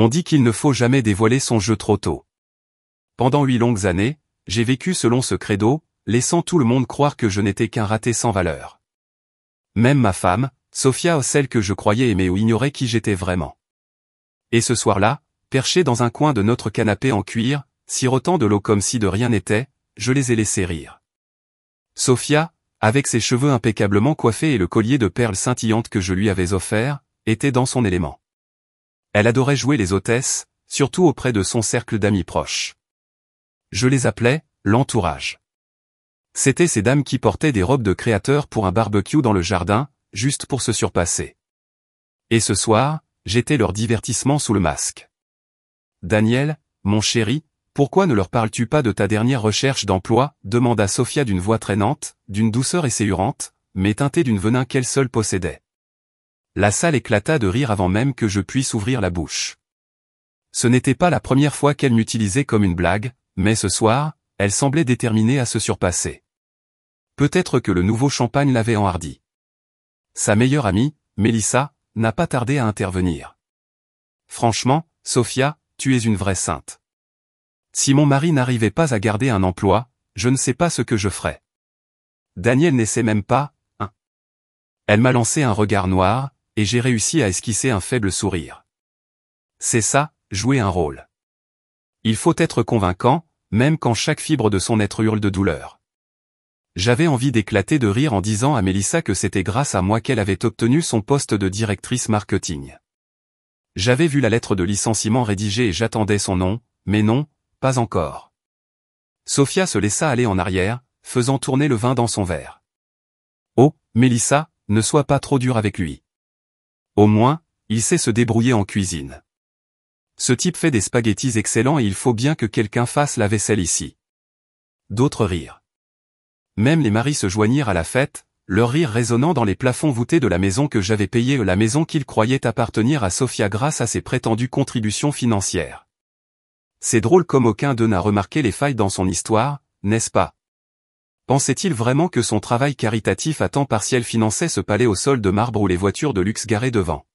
On dit qu'il ne faut jamais dévoiler son jeu trop tôt. Pendant 8 longues années, j'ai vécu selon ce credo, laissant tout le monde croire que je n'étais qu'un raté sans valeur. Même ma femme, Sophia, celle que je croyais aimer ou ignorait qui j'étais vraiment. Et ce soir-là, perché dans un coin de notre canapé en cuir, sirotant de l'eau comme si de rien n'était, je les ai laissés rire. Sophia, avec ses cheveux impeccablement coiffés et le collier de perles scintillantes que je lui avais offert, était dans son élément. Elle adorait jouer les hôtesses, surtout auprès de son cercle d'amis proches. Je les appelais « l'entourage ». C'étaient ces dames qui portaient des robes de créateurs pour un barbecue dans le jardin, juste pour se surpasser. Et ce soir, j'étais leur divertissement sous le masque. « Daniel, mon chéri, pourquoi ne leur parles-tu pas de ta dernière recherche d'emploi » demanda Sophia d'une voix traînante, d'une douceur esséurante, mais teintée d'une venin qu'elle seule possédait. La salle éclata de rire avant même que je puisse ouvrir la bouche. Ce n'était pas la première fois qu'elle m'utilisait comme une blague, mais ce soir, elle semblait déterminée à se surpasser. Peut-être que le nouveau champagne l'avait enhardie. Sa meilleure amie, Mélissa, n'a pas tardé à intervenir. « Franchement, Sophia, tu es une vraie sainte. Si mon mari n'arrivait pas à garder un emploi, je ne sais pas ce que je ferais. Daniel n'essaie même pas, hein. » Elle m'a lancé un regard noir, et j'ai réussi à esquisser un faible sourire. C'est ça, jouer un rôle. Il faut être convaincant, même quand chaque fibre de son être hurle de douleur. J'avais envie d'éclater de rire en disant à Mélissa que c'était grâce à moi qu'elle avait obtenu son poste de directrice marketing. J'avais vu la lettre de licenciement rédigée et j'attendais son nom, mais non, pas encore. Sophia se laissa aller en arrière, faisant tourner le vin dans son verre. « Oh, Mélissa, ne sois pas trop dure avec lui. Au moins, il sait se débrouiller en cuisine. Ce type fait des spaghettis excellents et il faut bien que quelqu'un fasse la vaisselle ici. » D'autres rirent. Même les maris se joignirent à la fête, leur rire résonnant dans les plafonds voûtés de la maison que j'avais payée, la maison qu'ils croyaient appartenir à Sophia grâce à ses prétendues contributions financières. C'est drôle comme aucun d'eux n'a remarqué les failles dans son histoire, n'est-ce pas? Pensait-il vraiment que son travail caritatif à temps partiel finançait ce palais au sol de marbre ou les voitures de luxe garées devant?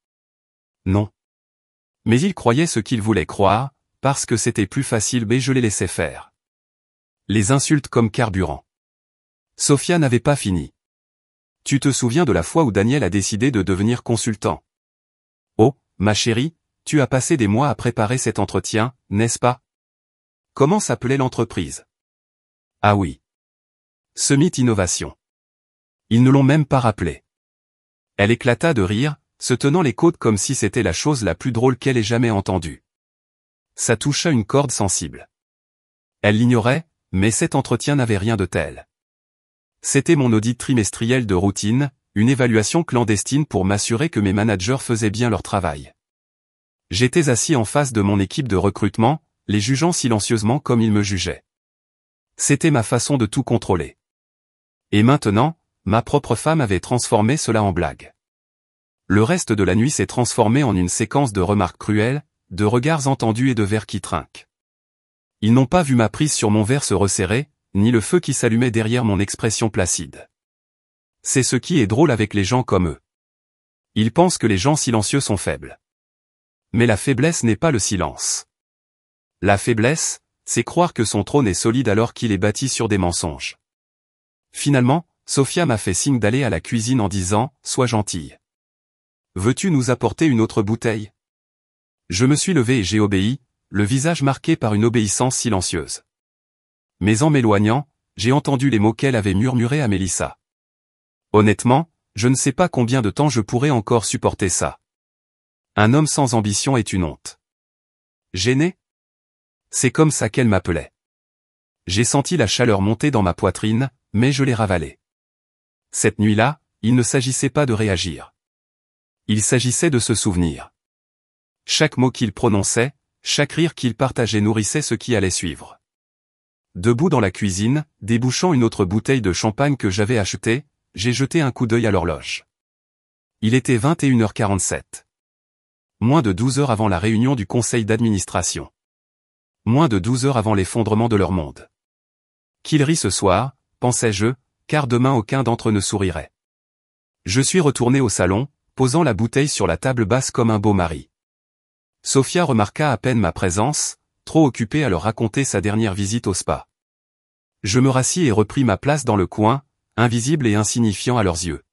Non. Mais il croyait ce qu'il voulait croire, parce que c'était plus facile mais je les laissais faire. Les insultes comme carburant. Sophia n'avait pas fini. Tu te souviens de la fois où Daniel a décidé de devenir consultant? Oh, ma chérie, tu as passé des mois à préparer cet entretien, n'est-ce pas? Comment s'appelait l'entreprise? Ah oui. Summit Innovation. Ils ne l'ont même pas rappelé. Elle éclata de rire, se tenant les côtes comme si c'était la chose la plus drôle qu'elle ait jamais entendue. Ça toucha une corde sensible. Elle l'ignorait, mais cet entretien n'avait rien de tel. C'était mon audit trimestriel de routine, une évaluation clandestine pour m'assurer que mes managers faisaient bien leur travail. J'étais assis en face de mon équipe de recrutement, les jugeant silencieusement comme ils me jugeaient. C'était ma façon de tout contrôler. Et maintenant, ma propre femme avait transformé cela en blague. Le reste de la nuit s'est transformé en une séquence de remarques cruelles, de regards entendus et de verres qui trinquent. Ils n'ont pas vu ma prise sur mon verre se resserrer, ni le feu qui s'allumait derrière mon expression placide. C'est ce qui est drôle avec les gens comme eux. Ils pensent que les gens silencieux sont faibles. Mais la faiblesse n'est pas le silence. La faiblesse, c'est croire que son trône est solide alors qu'il est bâti sur des mensonges. Finalement, Sophia m'a fait signe d'aller à la cuisine en disant « Sois gentille. Veux-tu nous apporter une autre bouteille ?» Je me suis levé et j'ai obéi, le visage marqué par une obéissance silencieuse. Mais en m'éloignant, j'ai entendu les mots qu'elle avait murmurés à Mélissa. Honnêtement, je ne sais pas combien de temps je pourrais encore supporter ça. Un homme sans ambition est une honte. Gêné? C'est comme ça qu'elle m'appelait. J'ai senti la chaleur monter dans ma poitrine, mais je l'ai ravalée. Cette nuit-là, il ne s'agissait pas de réagir. Il s'agissait de se souvenir. Chaque mot qu'il prononçait, chaque rire qu'il partageait nourrissait ce qui allait suivre. Debout dans la cuisine, débouchant une autre bouteille de champagne que j'avais achetée, j'ai jeté un coup d'œil à l'horloge. Il était 21h47. Moins de 12 heures avant la réunion du conseil d'administration. Moins de 12 heures avant l'effondrement de leur monde. Qu'ils rient ce soir, pensais-je, car demain aucun d'entre eux ne sourirait. Je suis retourné au salon, posant la bouteille sur la table basse comme un beau mari. Sofia remarqua à peine ma présence, trop occupée à leur raconter sa dernière visite au spa. Je me rassis et repris ma place dans le coin, invisible et insignifiant à leurs yeux.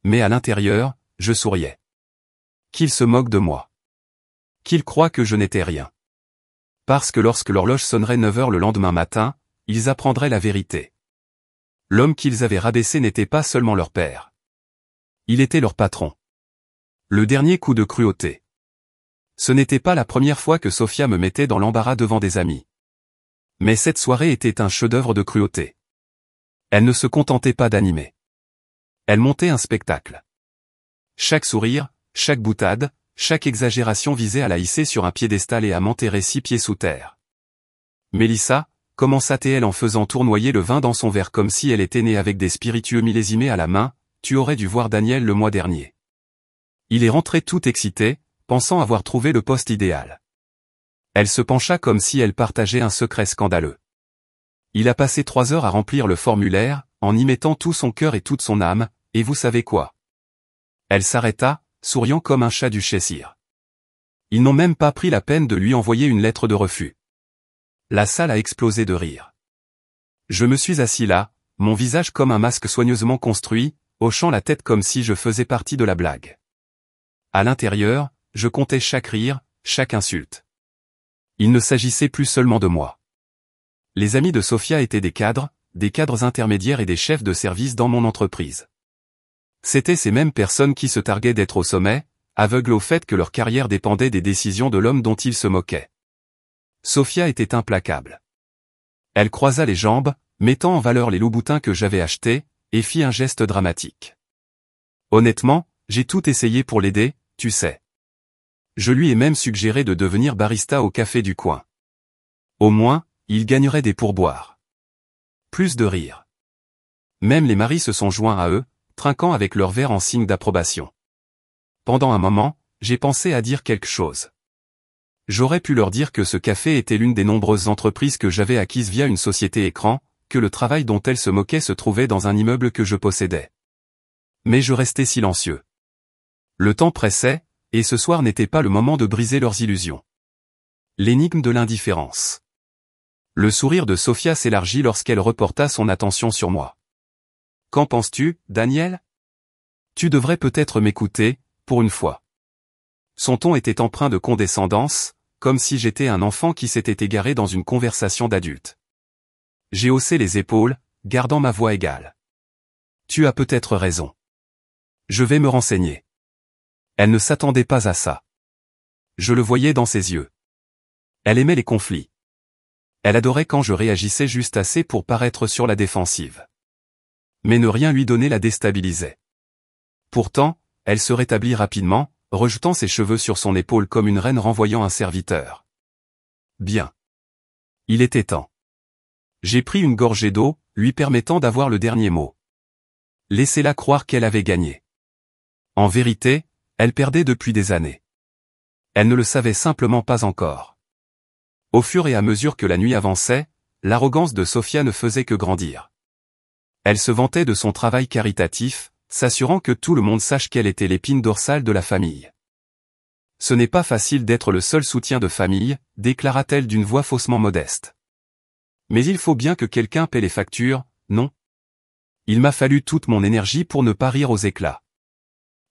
Mais à l'intérieur, je souriais. Qu'ils se moquent de moi. Qu'ils croient que je n'étais rien. Parce que lorsque l'horloge sonnerait 9 heures le lendemain matin, ils apprendraient la vérité. L'homme qu'ils avaient rabaissé n'était pas seulement leur père. Il était leur patron. Le dernier coup de cruauté. Ce n'était pas la première fois que Sofia me mettait dans l'embarras devant des amis. Mais cette soirée était un chef-d'œuvre de cruauté. Elle ne se contentait pas d'animer. Elle montait un spectacle. Chaque sourire, chaque boutade, chaque exagération visait à la hisser sur un piédestal et à m'enterrer 6 pieds sous terre. Mélissa, commença-t-elle en faisant tournoyer le vin dans son verre comme si elle était née avec des spiritueux millésimés à la main, tu aurais dû voir Daniel le mois dernier. Il est rentré tout excité, pensant avoir trouvé le poste idéal. Elle se pencha comme si elle partageait un secret scandaleux. Il a passé 3 heures à remplir le formulaire, en y mettant tout son cœur et toute son âme, et vous savez quoi? Elle s'arrêta, souriant comme un chat du Cheshire. Ils n'ont même pas pris la peine de lui envoyer une lettre de refus. La salle a explosé de rire. Je me suis assis là, mon visage comme un masque soigneusement construit, hochant la tête comme si je faisais partie de la blague. À l'intérieur, je comptais chaque rire, chaque insulte. Il ne s'agissait plus seulement de moi. Les amis de Sofia étaient des cadres intermédiaires et des chefs de service dans mon entreprise. C'étaient ces mêmes personnes qui se targuaient d'être au sommet, aveugles au fait que leur carrière dépendait des décisions de l'homme dont ils se moquaient. Sofia était implacable. Elle croisa les jambes, mettant en valeur les loups-boutins que j'avais achetés, et fit un geste dramatique. Honnêtement, j'ai tout essayé pour l'aider, tu sais. Je lui ai même suggéré de devenir barista au café du coin. Au moins, il gagnerait des pourboires. Plus de rire. Même les maris se sont joints à eux, trinquant avec leur verre en signe d'approbation. Pendant un moment, j'ai pensé à dire quelque chose. J'aurais pu leur dire que ce café était l'une des nombreuses entreprises que j'avais acquises via une société écran, que le travail dont elles se moquaient se trouvait dans un immeuble que je possédais. Mais je restais silencieux. Le temps pressait, et ce soir n'était pas le moment de briser leurs illusions. L'énigme de l'indifférence. Le sourire de Sofia s'élargit lorsqu'elle reporta son attention sur moi. Qu'en penses-tu, Daniel? Tu devrais peut-être m'écouter, pour une fois. Son ton était empreint de condescendance, comme si j'étais un enfant qui s'était égaré dans une conversation d'adulte. J'ai haussé les épaules, gardant ma voix égale. Tu as peut-être raison. Je vais me renseigner. Elle ne s'attendait pas à ça. Je le voyais dans ses yeux. Elle aimait les conflits. Elle adorait quand je réagissais juste assez pour paraître sur la défensive. Mais ne rien lui donner la déstabilisait. Pourtant, elle se rétablit rapidement, rejetant ses cheveux sur son épaule comme une reine renvoyant un serviteur. Bien. Il était temps. J'ai pris une gorgée d'eau, lui permettant d'avoir le dernier mot. Laissez-la croire qu'elle avait gagné. En vérité, elle perdait depuis des années. Elle ne le savait simplement pas encore. Au fur et à mesure que la nuit avançait, l'arrogance de Sofia ne faisait que grandir. Elle se vantait de son travail caritatif, s'assurant que tout le monde sache qu'elle était l'épine dorsale de la famille. Ce n'est pas facile d'être le seul soutien de famille, déclara-t-elle d'une voix faussement modeste. Mais il faut bien que quelqu'un paie les factures, non? Il m'a fallu toute mon énergie pour ne pas rire aux éclats.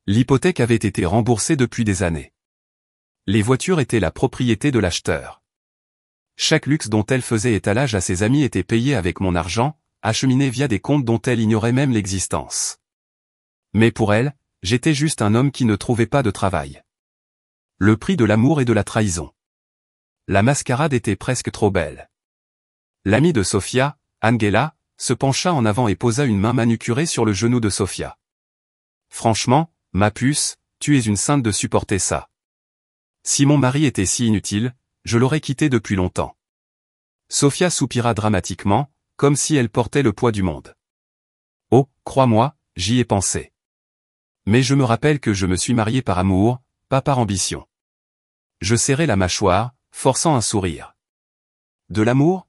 L'hypothèque avait été remboursée depuis des années. Les voitures étaient la propriété de l'acheteur. Chaque luxe dont elle faisait étalage à ses amis était payé avec mon argent, acheminé via des comptes dont elle ignorait même l'existence. Mais pour elle, j'étais juste un homme qui ne trouvait pas de travail. Le prix de l'amour et de la trahison. La mascarade était presque trop belle. L'amie de Sofia, Angela, se pencha en avant et posa une main manucurée sur le genou de Sofia. Franchement, ma puce, tu es une sainte de supporter ça. Si mon mari était si inutile, je l'aurais quitté depuis longtemps. Sofia soupira dramatiquement, comme si elle portait le poids du monde. Oh, crois-moi, j'y ai pensé. Mais je me rappelle que je me suis marié par amour, pas par ambition. Je serrai la mâchoire, forçant un sourire. De l'amour?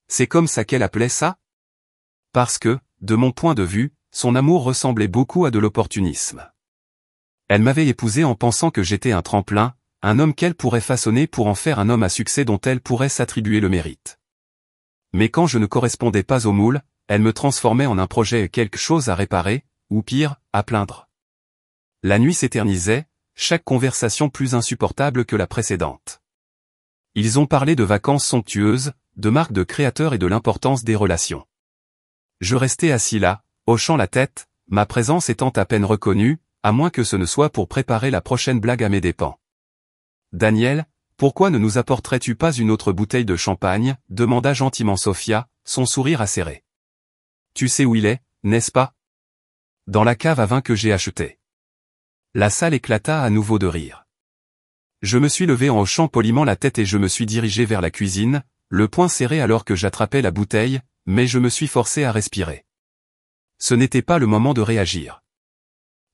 C'est comme ça qu'elle appelait ça? Parce que, de mon point de vue, son amour ressemblait beaucoup à de l'opportunisme. Elle m'avait épousé en pensant que j'étais un tremplin, un homme qu'elle pourrait façonner pour en faire un homme à succès dont elle pourrait s'attribuer le mérite. Mais quand je ne correspondais pas au moule, elle me transformait en un projet, quelque chose à réparer, ou pire, à plaindre. La nuit s'éternisait, chaque conversation plus insupportable que la précédente. Ils ont parlé de vacances somptueuses, de marques de créateurs et de l'importance des relations. Je restais assis là, hochant la tête, ma présence étant à peine reconnue, à moins que ce ne soit pour préparer la prochaine blague à mes dépens. « Daniel, pourquoi ne nous apporterais-tu pas une autre bouteille de champagne » demanda gentiment Sophia, son sourire acéré. « Tu sais où il est, n'est-ce pas ? » Dans la cave à vin que j'ai achetée. La salle éclata à nouveau de rire. Je me suis levé en hochant poliment la tête et je me suis dirigé vers la cuisine, le poing serré alors que j'attrapais la bouteille, mais je me suis forcé à respirer. Ce n'était pas le moment de réagir.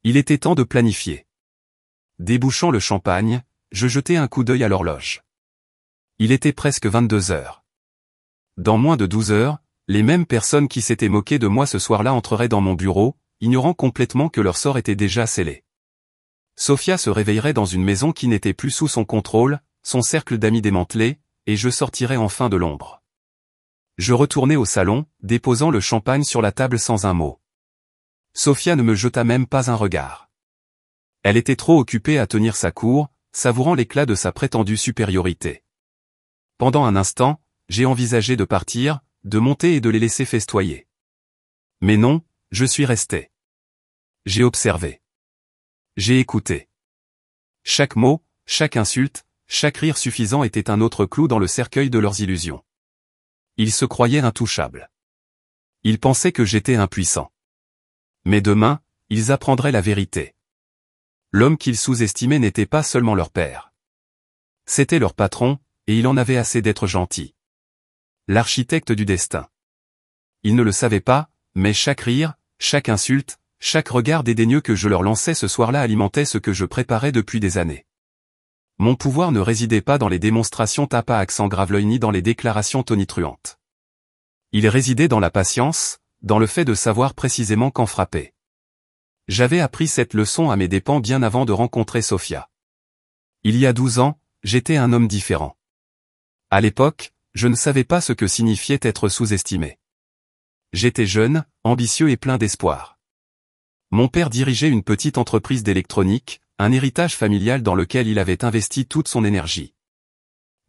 Il était temps de planifier. Débouchant le champagne, je jetai un coup d'œil à l'horloge. Il était presque 22 heures. Dans moins de 12 heures, les mêmes personnes qui s'étaient moquées de moi ce soir-là entreraient dans mon bureau, ignorant complètement que leur sort était déjà scellé. Sophia se réveillerait dans une maison qui n'était plus sous son contrôle, son cercle d'amis démantelé, et je sortirais enfin de l'ombre. Je retournai au salon, déposant le champagne sur la table sans un mot. Sophia ne me jeta même pas un regard. Elle était trop occupée à tenir sa cour, savourant l'éclat de sa prétendue supériorité. Pendant un instant, j'ai envisagé de partir, de monter et de les laisser festoyer. Mais non, je suis resté. J'ai observé. J'ai écouté. Chaque mot, chaque insulte, chaque rire suffisant était un autre clou dans le cercueil de leurs illusions. Ils se croyaient intouchables. Ils pensaient que j'étais impuissant. Mais demain, ils apprendraient la vérité. L'homme qu'ils sous-estimaient n'était pas seulement leur père. C'était leur patron, et il en avait assez d'être gentil. L'architecte du destin. Ils ne le savaient pas, mais chaque rire, chaque insulte, chaque regard dédaigneux que je leur lançais ce soir-là alimentait ce que je préparais depuis des années. Mon pouvoir ne résidait pas dans les démonstrations tape à accent grave l'œil ni dans les déclarations tonitruantes. Il résidait dans la patience, dans le fait de savoir précisément quand frapper. J'avais appris cette leçon à mes dépens bien avant de rencontrer Sophia. Il y a 12 ans, j'étais un homme différent. À l'époque, je ne savais pas ce que signifiait être sous-estimé. J'étais jeune, ambitieux et plein d'espoir. Mon père dirigeait une petite entreprise d'électronique, un héritage familial dans lequel il avait investi toute son énergie.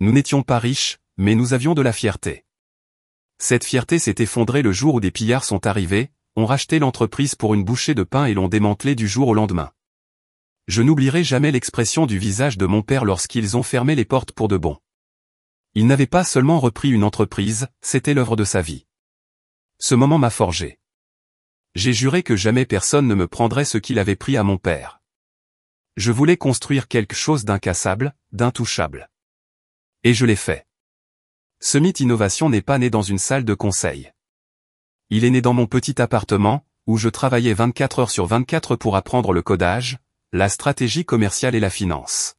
Nous n'étions pas riches, mais nous avions de la fierté. Cette fierté s'est effondrée le jour où des pillards sont arrivés, ont racheté l'entreprise pour une bouchée de pain et l'ont démantelée du jour au lendemain. Je n'oublierai jamais l'expression du visage de mon père lorsqu'ils ont fermé les portes pour de bon. Il n'avait pas seulement repris une entreprise, c'était l'œuvre de sa vie. Ce moment m'a forgé. J'ai juré que jamais personne ne me prendrait ce qu'il avait pris à mon père. Je voulais construire quelque chose d'incassable, d'intouchable. Et je l'ai fait. Summit Innovation n'est pas né dans une salle de conseil. Il est né dans mon petit appartement, où je travaillais 24 heures sur 24 pour apprendre le codage, la stratégie commerciale et la finance.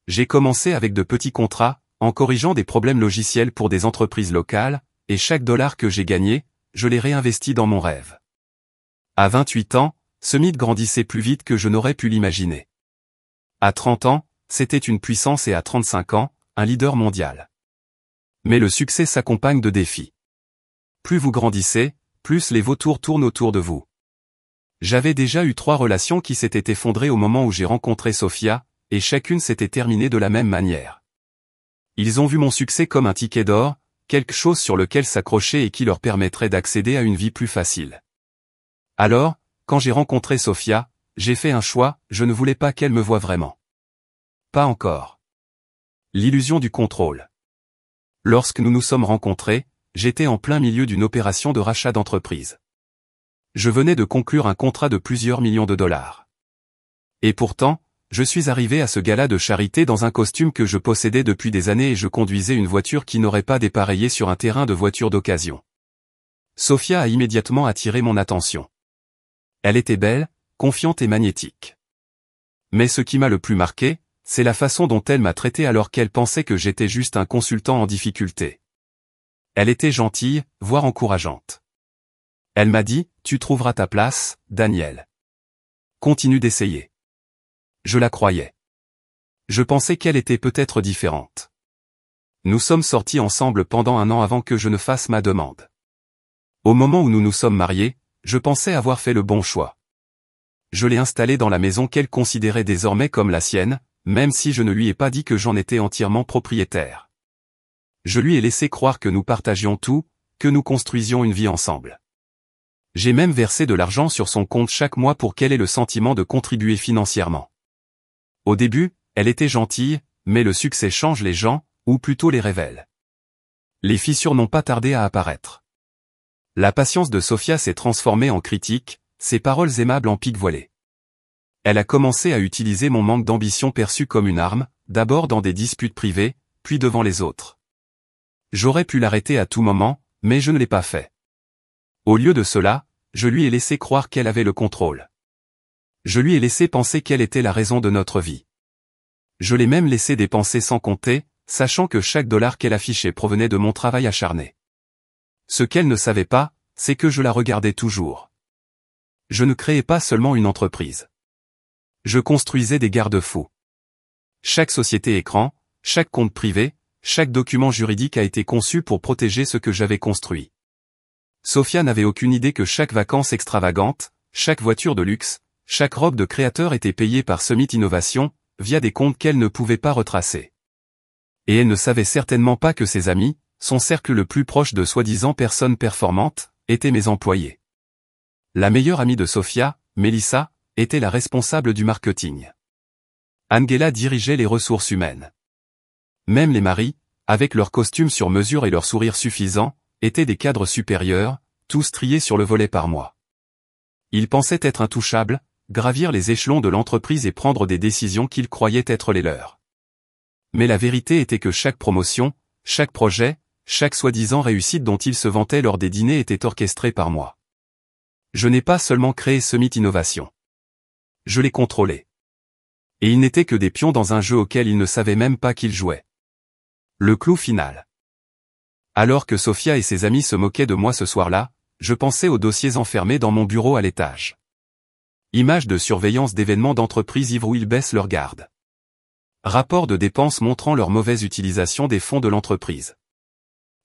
J'ai commencé avec de petits contrats, en corrigeant des problèmes logiciels pour des entreprises locales, et chaque dollar que j'ai gagné, je l'ai réinvesti dans mon rêve. À 28 ans, Summit grandissait plus vite que je n'aurais pu l'imaginer. À 30 ans, c'était une puissance et à 35 ans, un leader mondial. Mais le succès s'accompagne de défis. Plus vous grandissez, plus les vautours tournent autour de vous. J'avais déjà eu 3 relations qui s'étaient effondrées au moment où j'ai rencontré Sophia, et chacune s'était terminée de la même manière. Ils ont vu mon succès comme un ticket d'or, quelque chose sur lequel s'accrocher et qui leur permettrait d'accéder à une vie plus facile. Alors, quand j'ai rencontré Sophia, j'ai fait un choix, je ne voulais pas qu'elle me voie vraiment. Pas encore. L'illusion du contrôle. Lorsque nous nous sommes rencontrés, j'étais en plein milieu d'une opération de rachat d'entreprise. Je venais de conclure un contrat de plusieurs millions de dollars. Et pourtant, je suis arrivé à ce gala de charité dans un costume que je possédais depuis des années et je conduisais une voiture qui n'aurait pas dépareillé sur un terrain de voiture d'occasion. Sophia a immédiatement attiré mon attention. Elle était belle, confiante et magnétique. Mais ce qui m'a le plus marqué, c'est la façon dont elle m'a traité alors qu'elle pensait que j'étais juste un consultant en difficulté. Elle était gentille, voire encourageante. Elle m'a dit, « Tu trouveras ta place, Daniel. Continue d'essayer. » Je la croyais. Je pensais qu'elle était peut-être différente. Nous sommes sortis ensemble pendant 1 an avant que je ne fasse ma demande. Au moment où nous nous sommes mariés, je pensais avoir fait le bon choix. Je l'ai installée dans la maison qu'elle considérait désormais comme la sienne, même si je ne lui ai pas dit que j'en étais entièrement propriétaire. Je lui ai laissé croire que nous partagions tout, que nous construisions une vie ensemble. J'ai même versé de l'argent sur son compte chaque mois pour qu'elle ait le sentiment de contribuer financièrement. Au début, elle était gentille, mais le succès change les gens, ou plutôt les révèle. Les fissures n'ont pas tardé à apparaître. La patience de Sophia s'est transformée en critique, ses paroles aimables en pique voilée. Elle a commencé à utiliser mon manque d'ambition perçu comme une arme, d'abord dans des disputes privées, puis devant les autres. J'aurais pu l'arrêter à tout moment, mais je ne l'ai pas fait. Au lieu de cela, je lui ai laissé croire qu'elle avait le contrôle. Je lui ai laissé penser qu'elle était la raison de notre vie. Je l'ai même laissé dépenser sans compter, sachant que chaque dollar qu'elle affichait provenait de mon travail acharné. Ce qu'elle ne savait pas, c'est que je la regardais toujours. Je ne créais pas seulement une entreprise. Je construisais des garde-fous. Chaque société écran, chaque compte privé, chaque document juridique a été conçu pour protéger ce que j'avais construit. Sophia n'avait aucune idée que chaque vacance extravagante, chaque voiture de luxe, chaque robe de créateur était payée par Summit Innovation, via des comptes qu'elle ne pouvait pas retracer. Et elle ne savait certainement pas que ses amis, son cercle le plus proche de soi-disant personnes performantes, étaient mes employés. La meilleure amie de Sophia, Melissa, était la responsable du marketing. Angela dirigeait les ressources humaines. Même les maris, avec leurs costumes sur mesure et leur sourire suffisant, étaient des cadres supérieurs, tous triés sur le volet par mois. Ils pensaient être intouchables, gravir les échelons de l'entreprise et prendre des décisions qu'ils croyaient être les leurs. Mais la vérité était que chaque promotion, chaque projet, chaque soi-disant réussite dont ils se vantaient lors des dîners était orchestré par moi. Je n'ai pas seulement créé Summit Innovation. Je l'ai contrôlé. Et ils n'étaient que des pions dans un jeu auquel ils ne savaient même pas qu'ils jouaient. Le clou final. Alors que Sophia et ses amis se moquaient de moi ce soir-là, je pensais aux dossiers enfermés dans mon bureau à l'étage. Images de surveillance d'événements d'entreprise ivres où ils baissent leur garde. Rapport de dépenses montrant leur mauvaise utilisation des fonds de l'entreprise.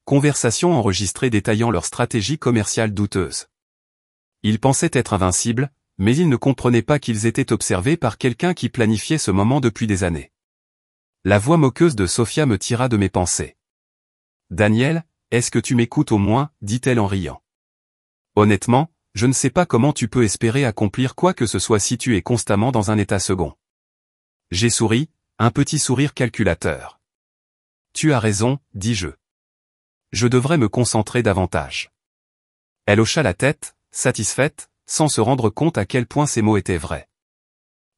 Conversations enregistrées détaillant leur stratégie commerciale douteuse. Ils pensaient être invincibles, mais ils ne comprenaient pas qu'ils étaient observés par quelqu'un qui planifiait ce moment depuis des années. La voix moqueuse de Sophia me tira de mes pensées. « Daniel, est-ce que tu m'écoutes au moins » dit-elle en riant. « Honnêtement, je ne sais pas comment tu peux espérer accomplir quoi que ce soit si tu es constamment dans un état second. » J'ai souri, un petit sourire calculateur. « Tu as raison, dis-je. Je devrais me concentrer davantage. » Elle hocha la tête, satisfaite, sans se rendre compte à quel point ces mots étaient vrais.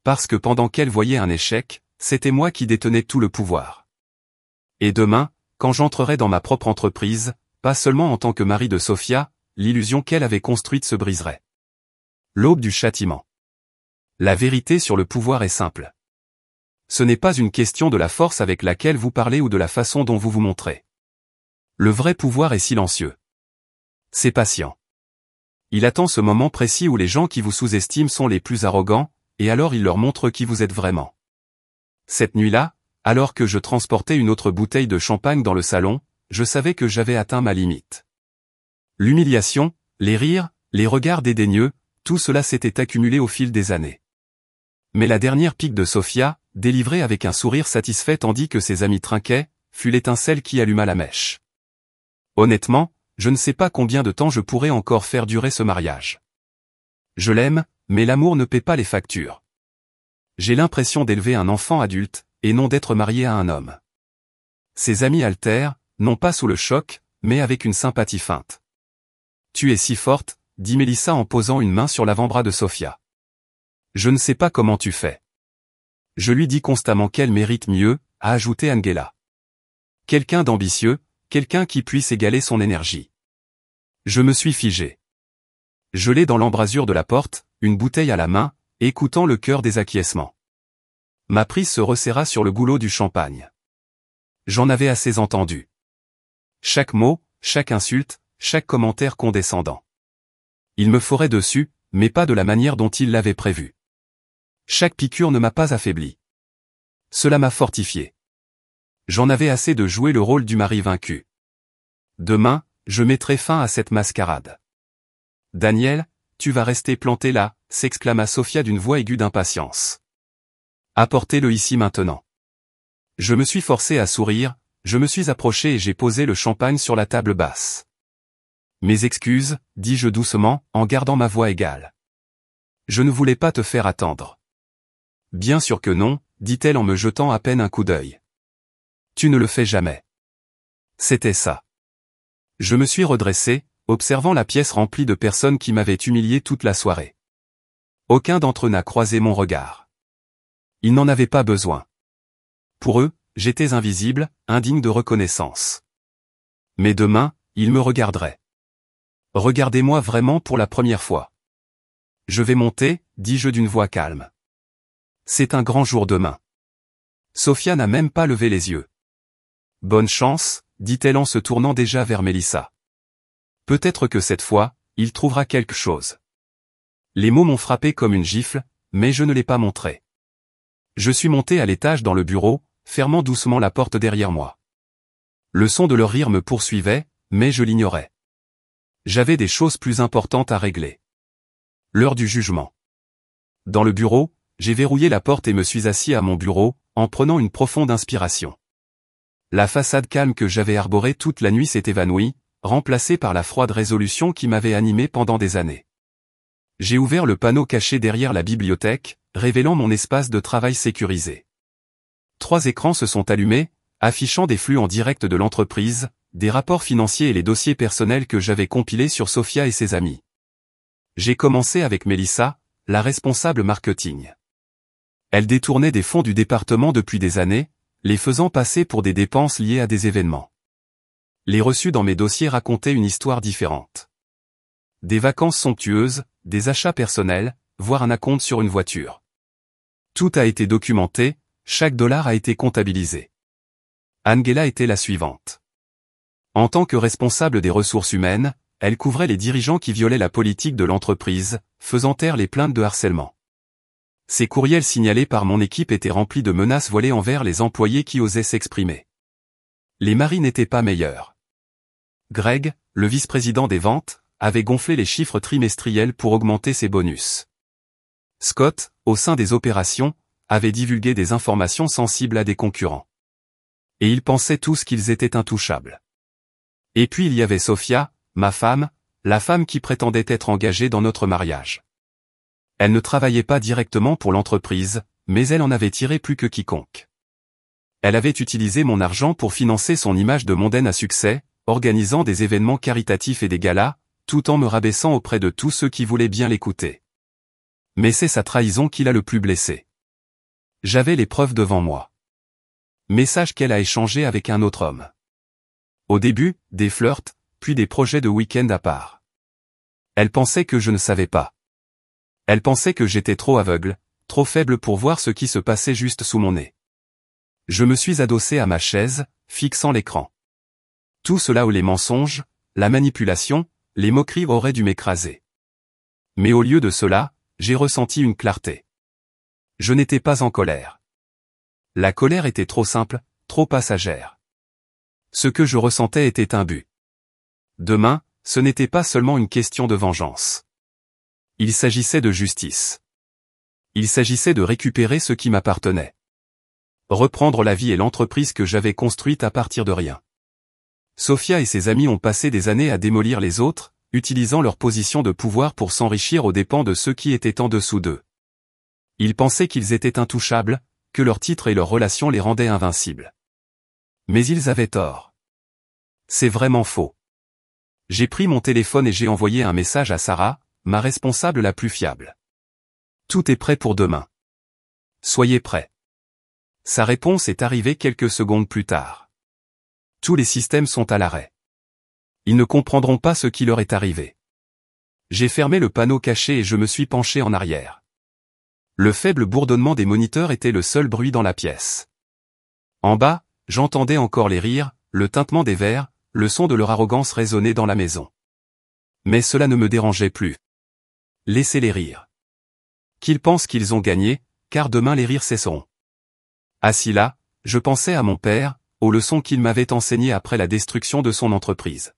Parce que pendant qu'elle voyait un échec, c'était moi qui détenais tout le pouvoir. Et demain, quand j'entrerai dans ma propre entreprise, pas seulement en tant que mari de Sophia, l'illusion qu'elle avait construite se briserait. L'aube du châtiment. La vérité sur le pouvoir est simple. Ce n'est pas une question de la force avec laquelle vous parlez ou de la façon dont vous vous montrez. Le vrai pouvoir est silencieux. C'est patient. Il attend ce moment précis où les gens qui vous sous-estiment sont les plus arrogants, et alors il leur montre qui vous êtes vraiment. Cette nuit-là, alors que je transportais une autre bouteille de champagne dans le salon, je savais que j'avais atteint ma limite. L'humiliation, les rires, les regards dédaigneux, tout cela s'était accumulé au fil des années. Mais la dernière pique de Sophia, délivrée avec un sourire satisfait tandis que ses amis trinquaient, fut l'étincelle qui alluma la mèche. Honnêtement, je ne sais pas combien de temps je pourrais encore faire durer ce mariage. Je l'aime, mais l'amour ne paie pas les factures. J'ai l'impression d'élever un enfant adulte, et non d'être marié à un homme. Ses amis altèrent, non pas sous le choc, mais avec une sympathie feinte. « Tu es si forte » dit Melissa en posant une main sur l'avant-bras de Sophia. « Je ne sais pas comment tu fais. » Je lui dis constamment qu'elle mérite mieux, a ajouté Angela. Quelqu'un d'ambitieux, quelqu'un qui puisse égaler son énergie. Je me suis figé. Gelé dans l'embrasure de la porte, une bouteille à la main, écoutant le chœur des acquiescements. Ma prise se resserra sur le goulot du champagne. J'en avais assez entendu. Chaque mot, chaque insulte, chaque commentaire condescendant. Il me forait dessus, mais pas de la manière dont il l'avait prévu. Chaque piqûre ne m'a pas affaibli. Cela m'a fortifié. J'en avais assez de jouer le rôle du mari vaincu. Demain, je mettrai fin à cette mascarade. Daniel, tu vas rester planté là, s'exclama Sophia d'une voix aiguë d'impatience. Apportez-le ici maintenant. Je me suis forcé à sourire, je me suis approché et j'ai posé le champagne sur la table basse. Mes excuses, dis-je doucement, en gardant ma voix égale. Je ne voulais pas te faire attendre. Bien sûr que non, dit-elle en me jetant à peine un coup d'œil. Tu ne le fais jamais. C'était ça. Je me suis redressé, observant la pièce remplie de personnes qui m'avaient humilié toute la soirée. Aucun d'entre eux n'a croisé mon regard. Ils n'en avaient pas besoin. Pour eux, j'étais invisible, indigne de reconnaissance. Mais demain, ils me regarderaient. Regardez-moi vraiment pour la première fois. Je vais monter, dis-je d'une voix calme. C'est un grand jour demain. Sophia n'a même pas levé les yeux. Bonne chance, dit-elle en se tournant déjà vers Mélissa. Peut-être que cette fois, il trouvera quelque chose. Les mots m'ont frappé comme une gifle, mais je ne l'ai pas montré. Je suis monté à l'étage dans le bureau, fermant doucement la porte derrière moi. Le son de leur rire me poursuivait, mais je l'ignorais. J'avais des choses plus importantes à régler. L'heure du jugement. Dans le bureau, j'ai verrouillé la porte et me suis assis à mon bureau, en prenant une profonde inspiration. La façade calme que j'avais arborée toute la nuit s'est évanouie, remplacée par la froide résolution qui m'avait animé pendant des années. J'ai ouvert le panneau caché derrière la bibliothèque, révélant mon espace de travail sécurisé. 3 écrans se sont allumés, affichant des flux en direct de l'entreprise, des rapports financiers et les dossiers personnels que j'avais compilés sur Sophia et ses amis. J'ai commencé avec Mélissa, la responsable marketing. Elle détournait des fonds du département depuis des années, les faisant passer pour des dépenses liées à des événements. Les reçus dans mes dossiers racontaient une histoire différente. Des vacances somptueuses, des achats personnels, voire un acompte sur une voiture. Tout a été documenté, chaque dollar a été comptabilisé. Angela était la suivante. En tant que responsable des ressources humaines, elle couvrait les dirigeants qui violaient la politique de l'entreprise, faisant taire les plaintes de harcèlement. Ces courriels signalés par mon équipe étaient remplis de menaces voilées envers les employés qui osaient s'exprimer. Les maris n'étaient pas meilleurs. Greg, le vice-président des ventes, avait gonflé les chiffres trimestriels pour augmenter ses bonus. Scott, au sein des opérations, avait divulgué des informations sensibles à des concurrents. Et ils pensaient tous qu'ils étaient intouchables. Et puis il y avait Sophia, ma femme, la femme qui prétendait être engagée dans notre mariage. Elle ne travaillait pas directement pour l'entreprise, mais elle en avait tiré plus que quiconque. Elle avait utilisé mon argent pour financer son image de mondaine à succès, organisant des événements caritatifs et des galas, tout en me rabaissant auprès de tous ceux qui voulaient bien l'écouter. Mais c'est sa trahison qui l'a le plus blessé. J'avais les preuves devant moi. Message qu'elle a échangé avec un autre homme. Au début, des flirts, puis des projets de week-end à part. Elle pensait que je ne savais pas. Elle pensait que j'étais trop aveugle, trop faible pour voir ce qui se passait juste sous mon nez. Je me suis adossé à ma chaise, fixant l'écran. Tout cela où les mensonges, la manipulation, les moqueries auraient dû m'écraser. Mais au lieu de cela, j'ai ressenti une clarté. Je n'étais pas en colère. La colère était trop simple, trop passagère. Ce que je ressentais était un but. Demain, ce n'était pas seulement une question de vengeance. Il s'agissait de justice. Il s'agissait de récupérer ce qui m'appartenait. Reprendre la vie et l'entreprise que j'avais construite à partir de rien. Sophia et ses amis ont passé des années à démolir les autres, utilisant leur position de pouvoir pour s'enrichir aux dépens de ceux qui étaient en dessous d'eux. Ils pensaient qu'ils étaient intouchables, que leur titre et leurs relations les rendaient invincibles. Mais ils avaient tort. C'est vraiment faux. J'ai pris mon téléphone et j'ai envoyé un message à Sarah, ma responsable la plus fiable. Tout est prêt pour demain. Soyez prêts. Sa réponse est arrivée quelques secondes plus tard. Tous les systèmes sont à l'arrêt. Ils ne comprendront pas ce qui leur est arrivé. J'ai fermé le panneau caché et je me suis penché en arrière. Le faible bourdonnement des moniteurs était le seul bruit dans la pièce. En bas, j'entendais encore les rires, le tintement des verres, le son de leur arrogance résonner dans la maison. Mais cela ne me dérangeait plus. Laissez-les rire. Qu'ils pensent qu'ils ont gagné, car demain les rires cesseront. Assis là, je pensais à mon père, aux leçons qu'il m'avait enseignées après la destruction de son entreprise.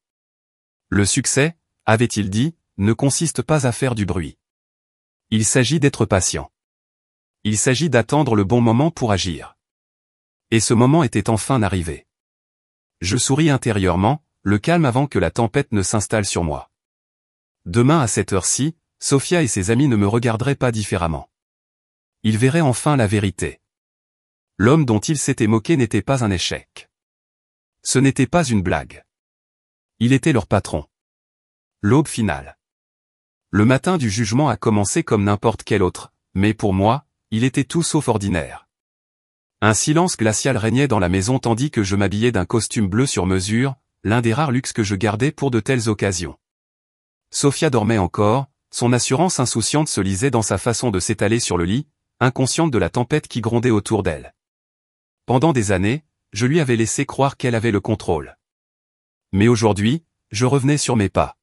Le succès, avait-il dit, ne consiste pas à faire du bruit. Il s'agit d'être patient. Il s'agit d'attendre le bon moment pour agir. Et ce moment était enfin arrivé. Je souris intérieurement, le calme avant que la tempête ne s'installe sur moi. Demain à cette heure-ci, Sophia et ses amis ne me regarderaient pas différemment. Ils verraient enfin la vérité. L'homme dont ils s'étaient moqués n'était pas un échec. Ce n'était pas une blague. Il était leur patron. L'aube finale. Le matin du jugement a commencé comme n'importe quel autre, mais pour moi, il était tout sauf ordinaire. Un silence glacial régnait dans la maison tandis que je m'habillais d'un costume bleu sur mesure, l'un des rares luxes que je gardais pour de telles occasions. Sophia dormait encore, son assurance insouciante se lisait dans sa façon de s'étaler sur le lit, inconsciente de la tempête qui grondait autour d'elle. Pendant des années, je lui avais laissé croire qu'elle avait le contrôle. Mais aujourd'hui, je revenais sur mes pas.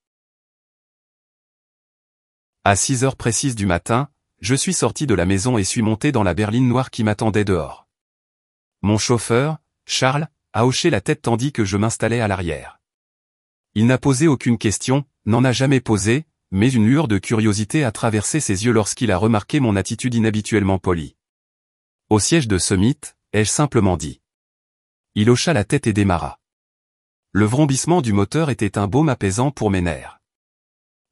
À 6 heures précises du matin, je suis sorti de la maison et suis monté dans la berline noire qui m'attendait dehors. Mon chauffeur, Charles, a hoché la tête tandis que je m'installais à l'arrière. Il n'a posé aucune question, n'en a jamais posé, mais une lueur de curiosité a traversé ses yeux lorsqu'il a remarqué mon attitude inhabituellement polie. Au siège de Summit, ai-je simplement dit. Il hocha la tête et démarra. Le vrombissement du moteur était un baume apaisant pour mes nerfs.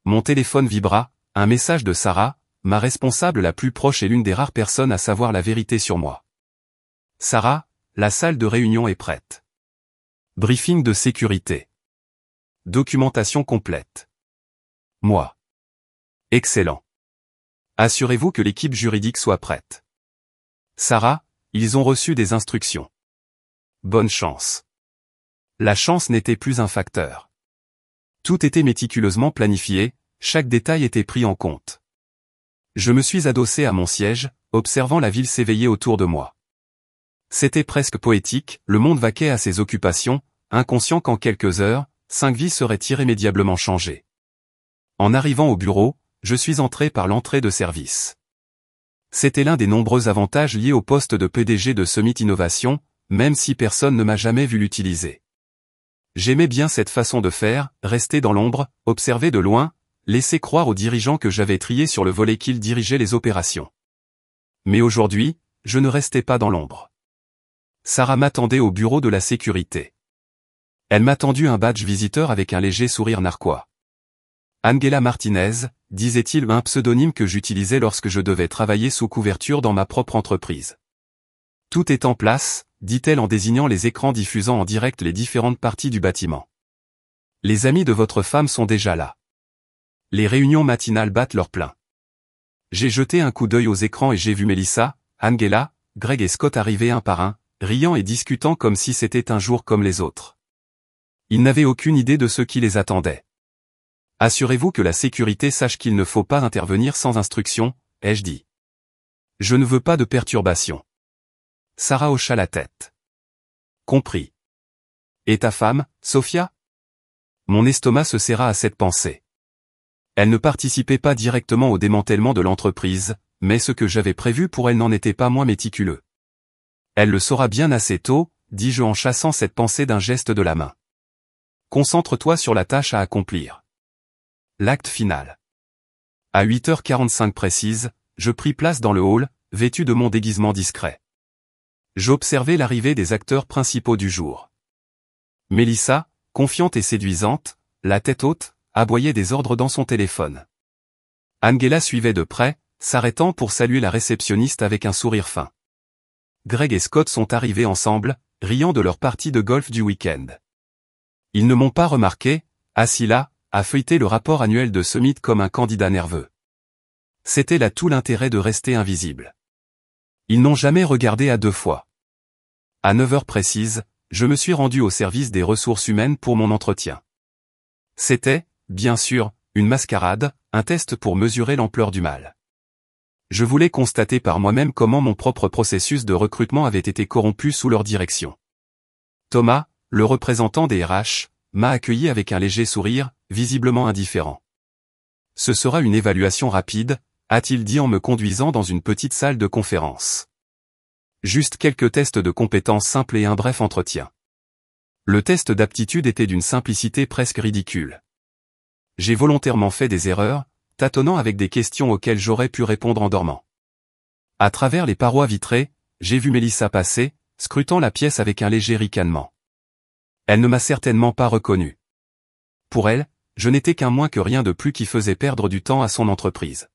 Mon téléphone vibra, un message de Sarah, ma responsable la plus proche et l'une des rares personnes à savoir la vérité sur moi. Sarah, la salle de réunion est prête. Briefing de sécurité. Documentation complète. Moi. Excellent. Assurez-vous que l'équipe juridique soit prête. Sarah, ils ont reçu des instructions. Bonne chance. La chance n'était plus un facteur. Tout était méticuleusement planifié, chaque détail était pris en compte. Je me suis adossé à mon siège, observant la ville s'éveiller autour de moi. C'était presque poétique, le monde vaquait à ses occupations, inconscient qu'en quelques heures, 5 vies seraient irrémédiablement changées. En arrivant au bureau, je suis entré par l'entrée de service. C'était l'un des nombreux avantages liés au poste de PDG de Summit Innovation, même si personne ne m'a jamais vu l'utiliser. J'aimais bien cette façon de faire, rester dans l'ombre, observer de loin, laisser croire aux dirigeants que j'avais trié sur le volet qu'ils dirigeaient les opérations. Mais aujourd'hui, je ne restais pas dans l'ombre. Sarah m'attendait au bureau de la sécurité. Elle m'a tendu un badge visiteur avec un léger sourire narquois. Angela Martinez, disait-il, un pseudonyme que j'utilisais lorsque je devais travailler sous couverture dans ma propre entreprise. Tout est en place, dit-elle en désignant les écrans diffusant en direct les différentes parties du bâtiment. Les amis de votre femme sont déjà là. Les réunions matinales battent leur plein. J'ai jeté un coup d'œil aux écrans et j'ai vu Melissa, Angela, Greg et Scott arriver un par un, riant et discutant comme si c'était un jour comme les autres. Ils n'avaient aucune idée de ce qui les attendait. Assurez-vous que la sécurité sache qu'il ne faut pas intervenir sans instruction, ai-je dit. Je ne veux pas de perturbation. Sarah hocha la tête. Compris. Et ta femme, Sophia? Mon estomac se serra à cette pensée. Elle ne participait pas directement au démantèlement de l'entreprise, mais ce que j'avais prévu pour elle n'en était pas moins méticuleux. Elle le saura bien assez tôt, dis-je en chassant cette pensée d'un geste de la main. Concentre-toi sur la tâche à accomplir. L'acte final. À 8h45 précise, je pris place dans le hall, vêtu de mon déguisement discret. J'observais l'arrivée des acteurs principaux du jour. Melissa, confiante et séduisante, la tête haute, aboyait des ordres dans son téléphone. Angela suivait de près, s'arrêtant pour saluer la réceptionniste avec un sourire fin. Greg et Scott sont arrivés ensemble, riant de leur partie de golf du week-end. Ils ne m'ont pas remarqué, assis là, à feuilleter le rapport annuel de Summit comme un candidat nerveux. C'était là tout l'intérêt de rester invisible. Ils n'ont jamais regardé à 2 fois. À 9h précises, je me suis rendu au service des ressources humaines pour mon entretien. C'était, bien sûr, une mascarade, un test pour mesurer l'ampleur du mal. Je voulais constater par moi-même comment mon propre processus de recrutement avait été corrompu sous leur direction. Thomas, le représentant des RH, m'a accueilli avec un léger sourire, visiblement indifférent. Ce sera une évaluation rapide, a-t-il dit en me conduisant dans une petite salle de conférence. Juste quelques tests de compétences simples et un bref entretien. Le test d'aptitude était d'une simplicité presque ridicule. J'ai volontairement fait des erreurs, tâtonnant avec des questions auxquelles j'aurais pu répondre en dormant. À travers les parois vitrées, j'ai vu Mélissa passer, scrutant la pièce avec un léger ricanement. Elle ne m'a certainement pas reconnu. Pour elle, je n'étais qu'un moins que rien de plus qui faisait perdre du temps à son entreprise.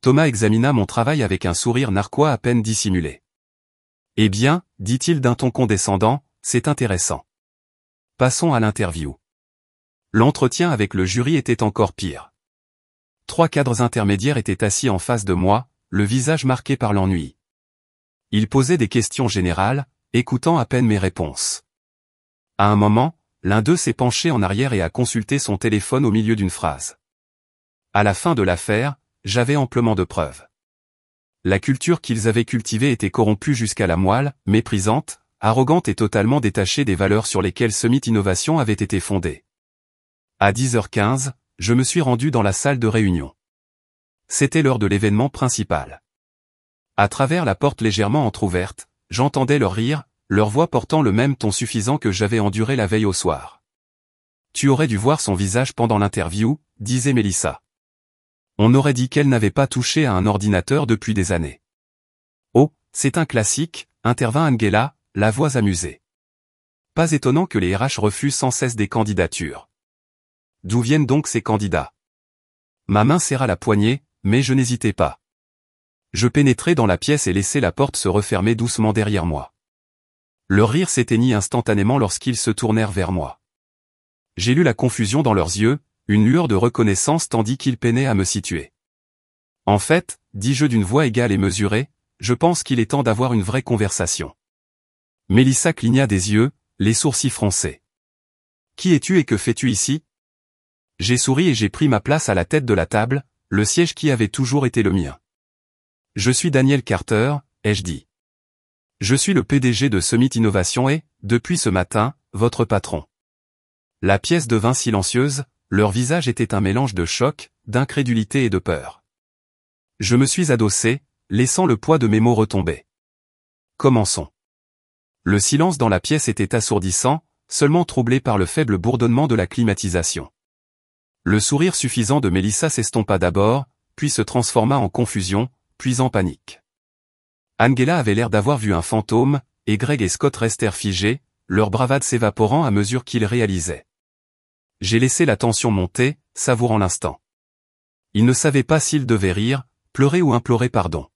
Thomas examina mon travail avec un sourire narquois à peine dissimulé. « Eh bien, dit-il d'un ton condescendant, c'est intéressant. Passons à l'interview. » L'entretien avec le jury était encore pire. 3 cadres intermédiaires étaient assis en face de moi, le visage marqué par l'ennui. Ils posaient des questions générales, écoutant à peine mes réponses. À un moment, l'un d'eux s'est penché en arrière et a consulté son téléphone au milieu d'une phrase. À la fin de l'affaire, j'avais amplement de preuves. La culture qu'ils avaient cultivée était corrompue jusqu'à la moelle, méprisante, arrogante et totalement détachée des valeurs sur lesquelles Summit Innovation avait été fondée. À 10h15, je me suis rendu dans la salle de réunion. C'était l'heure de l'événement principal. À travers la porte légèrement entr'ouverte, j'entendais leur rire, leur voix portant le même ton suffisant que j'avais enduré la veille au soir. « Tu aurais dû voir son visage pendant l'interview, » disait Mélissa. On aurait dit qu'elle n'avait pas touché à un ordinateur depuis des années. « Oh, c'est un classique, » intervint Angela, la voix amusée. Pas étonnant que les RH refusent sans cesse des candidatures. D'où viennent donc ces candidats? Ma main serra la poignée, mais je n'hésitais pas. Je pénétrai dans la pièce et laissai la porte se refermer doucement derrière moi. Leur rire s'éteignit instantanément lorsqu'ils se tournèrent vers moi. J'ai lu la confusion dans leurs yeux, une lueur de reconnaissance tandis qu'ils peinaient à me situer. En fait, dis-je d'une voix égale et mesurée, je pense qu'il est temps d'avoir une vraie conversation. Mélissa cligna des yeux, les sourcils froncés. Qui es-tu et que fais-tu ici? J'ai souri et j'ai pris ma place à la tête de la table, le siège qui avait toujours été le mien. Je suis Daniel Carter, ai-je dit. Je suis le PDG de Summit Innovation et, depuis ce matin, votre patron. La pièce devint silencieuse, leur visage était un mélange de choc, d'incrédulité et de peur. Je me suis adossé, laissant le poids de mes mots retomber. Commençons. Le silence dans la pièce était assourdissant, seulement troublé par le faible bourdonnement de la climatisation. Le sourire suffisant de Mélissa s'estompa d'abord, puis se transforma en confusion, puis en panique. Angela avait l'air d'avoir vu un fantôme, et Greg et Scott restèrent figés, leur bravade s'évaporant à mesure qu'ils réalisaient. J'ai laissé la tension monter, savourant l'instant. Ils ne savaient pas s'ils devaient rire, pleurer ou implorer pardon.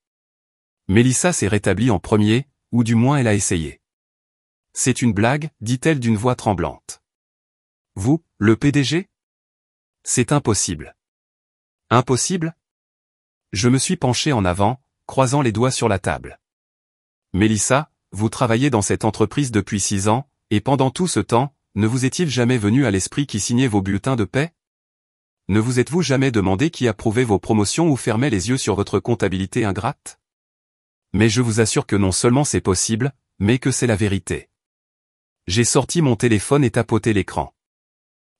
Mélissa s'est rétablie en premier, ou du moins elle a essayé. « C'est une blague, dit-elle d'une voix tremblante. Vous, le PDG? C'est impossible. Impossible? Je me suis penché en avant, croisant les doigts sur la table. Mélissa, vous travaillez dans cette entreprise depuis 6 ans, et pendant tout ce temps, ne vous est-il jamais venu à l'esprit qui signait vos bulletins de paie? Ne vous êtes-vous jamais demandé qui approuvait vos promotions ou fermait les yeux sur votre comptabilité ingrate? Mais je vous assure que non seulement c'est possible, mais que c'est la vérité. J'ai sorti mon téléphone et tapoté l'écran.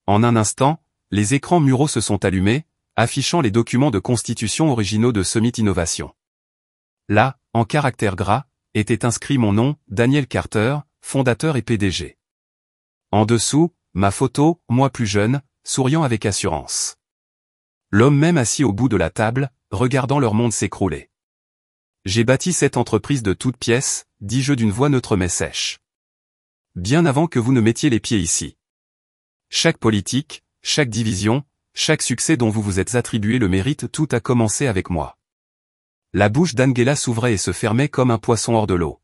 En un instant, les écrans muraux se sont allumés, affichant les documents de constitution originaux de Summit Innovation. Là, en caractères gras, était inscrit mon nom, Daniel Carter, fondateur et PDG. En dessous, ma photo, moi plus jeune, souriant avec assurance. L'homme même assis au bout de la table, regardant leur monde s'écrouler. J'ai bâti cette entreprise de toutes pièces, dis-je d'une voix neutre mais sèche. Bien avant que vous ne mettiez les pieds ici. Chaque politique, chaque division, chaque succès dont vous vous êtes attribué le mérite, tout a commencé avec moi. La bouche d'Angela s'ouvrait et se fermait comme un poisson hors de l'eau.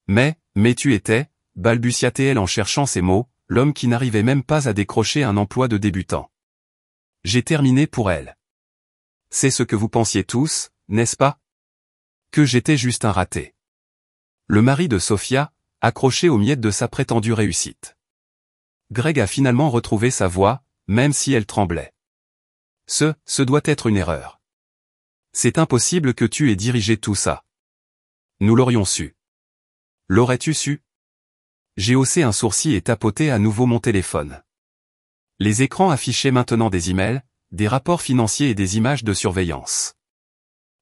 Mais tu étais, balbutia-t-elle en cherchant ses mots, l'homme qui n'arrivait même pas à décrocher un emploi de débutant. J'ai terminé pour elle. C'est ce que vous pensiez tous, n'est-ce pas? Que j'étais juste un raté. Le mari de Sophia, accroché aux miettes de sa prétendue réussite. Greg a finalement retrouvé sa voix, même si elle tremblait. Ce doit être une erreur. C'est impossible que tu aies dirigé tout ça. Nous l'aurions su. L'aurais-tu su? J'ai haussé un sourcil et tapoté à nouveau mon téléphone. Les écrans affichaient maintenant des emails, des rapports financiers et des images de surveillance.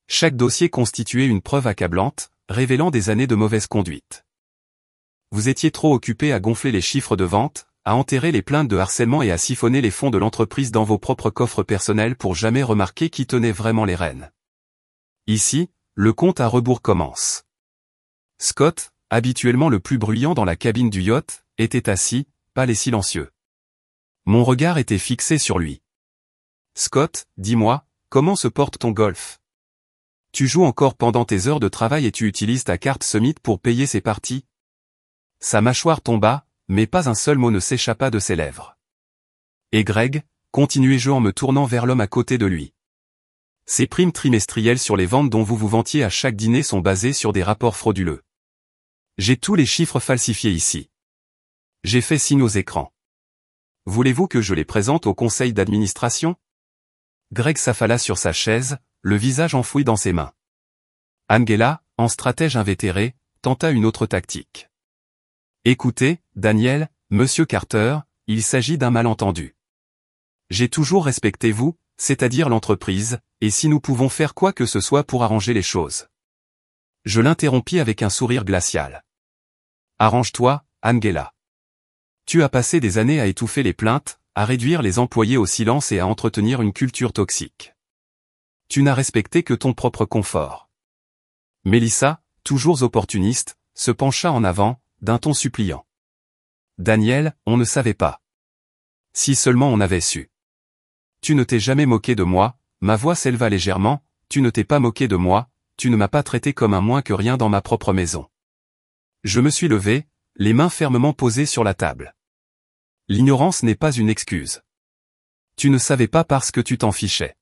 Chaque dossier constituait une preuve accablante, révélant des années de mauvaise conduite. Vous étiez trop occupé à gonfler les chiffres de vente, à enterrer les plaintes de harcèlement et à siphonner les fonds de l'entreprise dans vos propres coffres personnels pour jamais remarquer qui tenait vraiment les rênes. Ici, le compte à rebours commence. Scott, habituellement le plus bruyant dans la cabine du yacht, était assis, pâle et silencieux. Mon regard était fixé sur lui. Scott, dis-moi, comment se porte ton golf? Tu joues encore pendant tes heures de travail et tu utilises ta carte Summit pour payer ses parties? Sa mâchoire tomba, mais pas un seul mot ne s'échappa de ses lèvres. Et Greg, continuai-je en me tournant vers l'homme à côté de lui. Ces primes trimestrielles sur les ventes dont vous vous vantiez à chaque dîner sont basées sur des rapports frauduleux. J'ai tous les chiffres falsifiés ici. J'ai fait signe aux écrans. Voulez-vous que je les présente au conseil d'administration? Greg s'affala sur sa chaise, le visage enfoui dans ses mains. Angela, en stratège invétéré, tenta une autre tactique. Écoutez, Daniel, Monsieur Carter, il s'agit d'un malentendu. J'ai toujours respecté vous, c'est-à-dire l'entreprise, et si nous pouvons faire quoi que ce soit pour arranger les choses. Je l'interrompis avec un sourire glacial. Arrange-toi, Angela. Tu as passé des années à étouffer les plaintes, à réduire les employés au silence et à entretenir une culture toxique. Tu n'as respecté que ton propre confort. Melissa, toujours opportuniste, se pencha en avant, d'un ton suppliant. Daniel, on ne savait pas. Si seulement on avait su. Tu ne t'es jamais moqué de moi, ma voix s'éleva légèrement, tu ne t'es pas moqué de moi, tu ne m'as pas traité comme un moins que rien dans ma propre maison. Je me suis levé, les mains fermement posées sur la table. L'ignorance n'est pas une excuse. Tu ne savais pas parce que tu t'en fichais.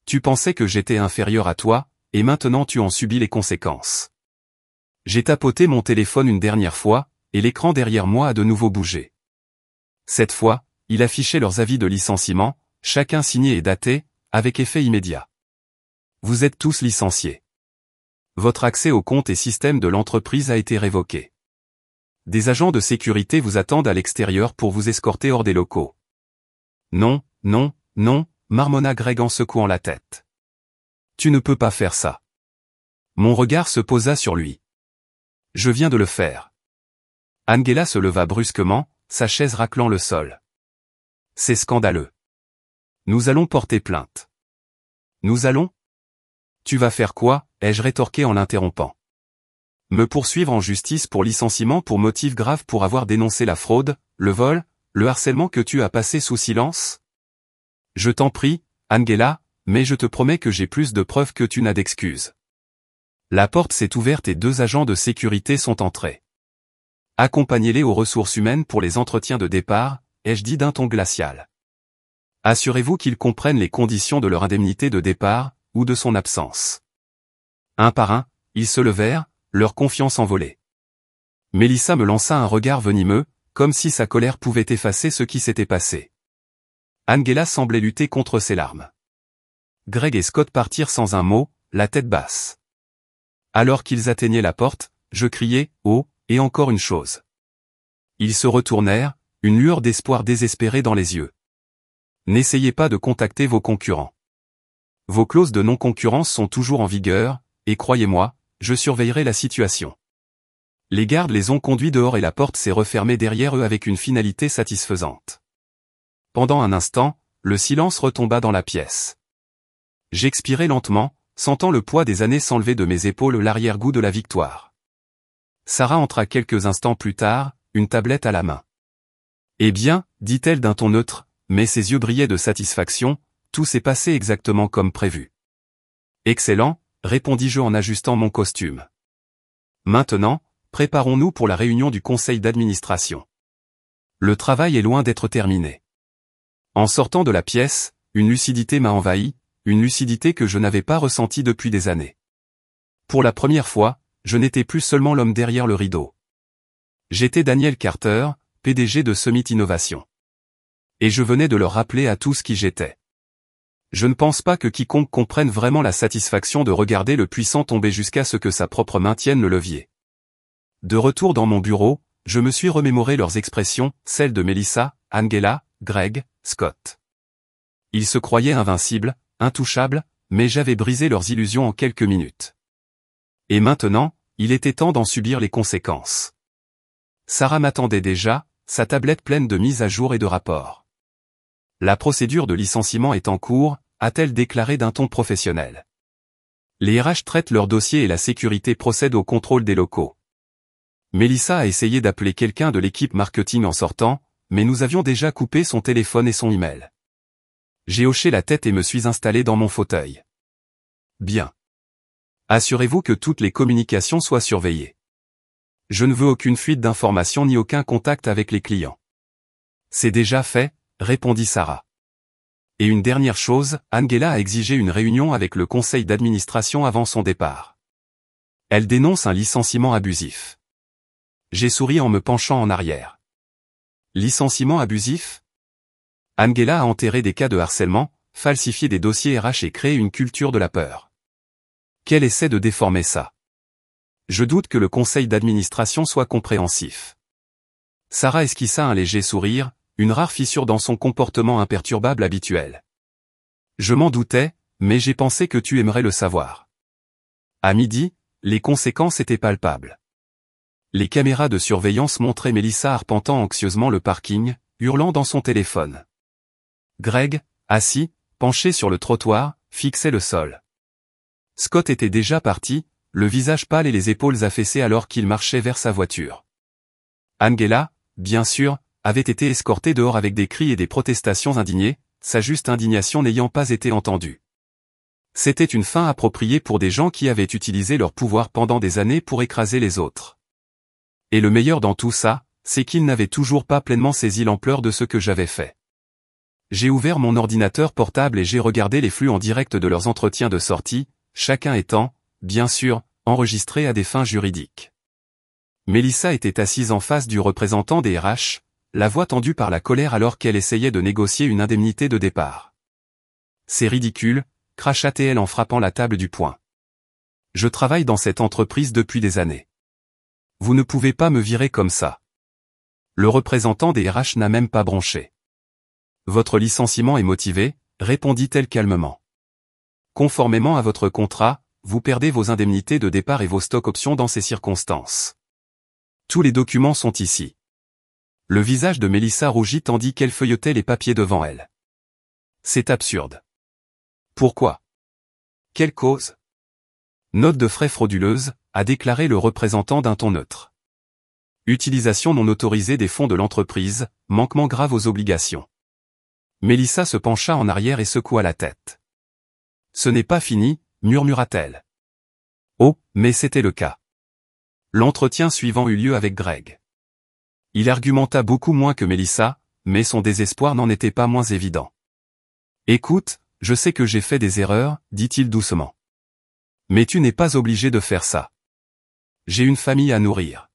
Tu pensais que j'étais inférieur à toi, et maintenant tu en subis les conséquences. J'ai tapoté mon téléphone une dernière fois, et l'écran derrière moi a de nouveau bougé. Cette fois, il affichait leurs avis de licenciement, chacun signé et daté, avec effet immédiat. Vous êtes tous licenciés. Votre accès au compte et système de l'entreprise a été révoqué. Des agents de sécurité vous attendent à l'extérieur pour vous escorter hors des locaux. Non, non, non, marmonna Greg en secouant la tête. Tu ne peux pas faire ça. Mon regard se posa sur lui. Je viens de le faire. Angela se leva brusquement, sa chaise raclant le sol. C'est scandaleux. Nous allons porter plainte. Nous allons? Tu vas faire quoi? Ai-je rétorqué en l'interrompant. Me poursuivre en justice pour licenciement pour motif grave pour avoir dénoncé la fraude, le vol, le harcèlement que tu as passé sous silence? Je t'en prie, Angela, mais je te promets que j'ai plus de preuves que tu n'as d'excuses. La porte s'est ouverte et 2 agents de sécurité sont entrés. Accompagnez-les aux ressources humaines pour les entretiens de départ, ai-je dit d'un ton glacial. Assurez-vous qu'ils comprennent les conditions de leur indemnité de départ, ou de son absence. Un par un, ils se levèrent, leur confiance envolée. Melissa me lança un regard venimeux, comme si sa colère pouvait effacer ce qui s'était passé. Angela semblait lutter contre ses larmes. Greg et Scott partirent sans un mot, la tête basse. Alors qu'ils atteignaient la porte, je criai, oh, et encore une chose. Ils se retournèrent, une lueur d'espoir désespérée dans les yeux. N'essayez pas de contacter vos concurrents. Vos clauses de non-concurrence sont toujours en vigueur, et croyez-moi, je surveillerai la situation. Les gardes les ont conduits dehors et la porte s'est refermée derrière eux avec une finalité satisfaisante. Pendant un instant, le silence retomba dans la pièce. J'expirai lentement, sentant le poids des années s'enlever de mes épaules l'arrière-goût de la victoire. Sarah entra quelques instants plus tard, une tablette à la main. Eh bien, dit-elle d'un ton neutre, mais ses yeux brillaient de satisfaction, tout s'est passé exactement comme prévu. Excellent, répondis-je en ajustant mon costume. Maintenant, préparons-nous pour la réunion du conseil d'administration. Le travail est loin d'être terminé. En sortant de la pièce, une lucidité m'a envahi, une lucidité que je n'avais pas ressentie depuis des années. Pour la première fois, je n'étais plus seulement l'homme derrière le rideau. J'étais Daniel Carter, PDG de Summit Innovation. Et je venais de leur rappeler à tous qui j'étais. Je ne pense pas que quiconque comprenne vraiment la satisfaction de regarder le puissant tomber jusqu'à ce que sa propre main tienne le levier. De retour dans mon bureau, je me suis remémoré leurs expressions, celles de Melissa, Angela, Greg, Scott. Ils se croyaient invincibles, intouchables, mais j'avais brisé leurs illusions en quelques minutes. Et maintenant, il était temps d'en subir les conséquences. Sarah m'attendait déjà, sa tablette pleine de mises à jour et de rapports. La procédure de licenciement est en cours, a-t-elle déclaré d'un ton professionnel. Les RH traitent leur dossier et la sécurité procède au contrôle des locaux. Mélissa a essayé d'appeler quelqu'un de l'équipe marketing en sortant, mais nous avions déjà coupé son téléphone et son email. J'ai hoché la tête et me suis installé dans mon fauteuil. Bien. Assurez-vous que toutes les communications soient surveillées. Je ne veux aucune fuite d'informations ni aucun contact avec les clients. C'est déjà fait, répondit Sarah. Et une dernière chose, Angela a exigé une réunion avec le conseil d'administration avant son départ. Elle dénonce un licenciement abusif. J'ai souri en me penchant en arrière. Licenciement abusif ? Angela a enterré des cas de harcèlement, falsifié des dossiers RH et créé une culture de la peur. Qu'elle essaie de déformer ça. Je doute que le conseil d'administration soit compréhensif. Sarah esquissa un léger sourire, une rare fissure dans son comportement imperturbable habituel. Je m'en doutais, mais j'ai pensé que tu aimerais le savoir. À midi, les conséquences étaient palpables. Les caméras de surveillance montraient Mélissa arpentant anxieusement le parking, hurlant dans son téléphone. Greg, assis, penché sur le trottoir, fixait le sol. Scott était déjà parti, le visage pâle et les épaules affaissées alors qu'il marchait vers sa voiture. Angela, bien sûr, avait été escortée dehors avec des cris et des protestations indignées, sa juste indignation n'ayant pas été entendue. C'était une fin appropriée pour des gens qui avaient utilisé leur pouvoir pendant des années pour écraser les autres. Et le meilleur dans tout ça, c'est qu'ils n'avaient toujours pas pleinement saisi l'ampleur de ce que j'avais fait. J'ai ouvert mon ordinateur portable et j'ai regardé les flux en direct de leurs entretiens de sortie, chacun étant, bien sûr, enregistré à des fins juridiques. Mélissa était assise en face du représentant des RH, la voix tendue par la colère alors qu'elle essayait de négocier une indemnité de départ. C'est ridicule, cracha-t-elle en frappant la table du poing. Je travaille dans cette entreprise depuis des années. Vous ne pouvez pas me virer comme ça. Le représentant des RH n'a même pas bronché. Votre licenciement est motivé, répondit-elle calmement. Conformément à votre contrat, vous perdez vos indemnités de départ et vos stocks options dans ces circonstances. Tous les documents sont ici. Le visage de Mélissa rougit tandis qu'elle feuilletait les papiers devant elle. C'est absurde. Pourquoi ? Quelle cause ? Note de frais frauduleuse, a déclaré le représentant d'un ton neutre. Utilisation non autorisée des fonds de l'entreprise, manquement grave aux obligations. Mélissa se pencha en arrière et secoua la tête. Ce n'est pas fini, murmura-t-elle. Oh, mais c'était le cas. L'entretien suivant eut lieu avec Greg. Il argumenta beaucoup moins que Mélissa, mais son désespoir n'en était pas moins évident. Écoute, je sais que j'ai fait des erreurs, dit-il doucement. Mais tu n'es pas obligé de faire ça. J'ai une famille à nourrir.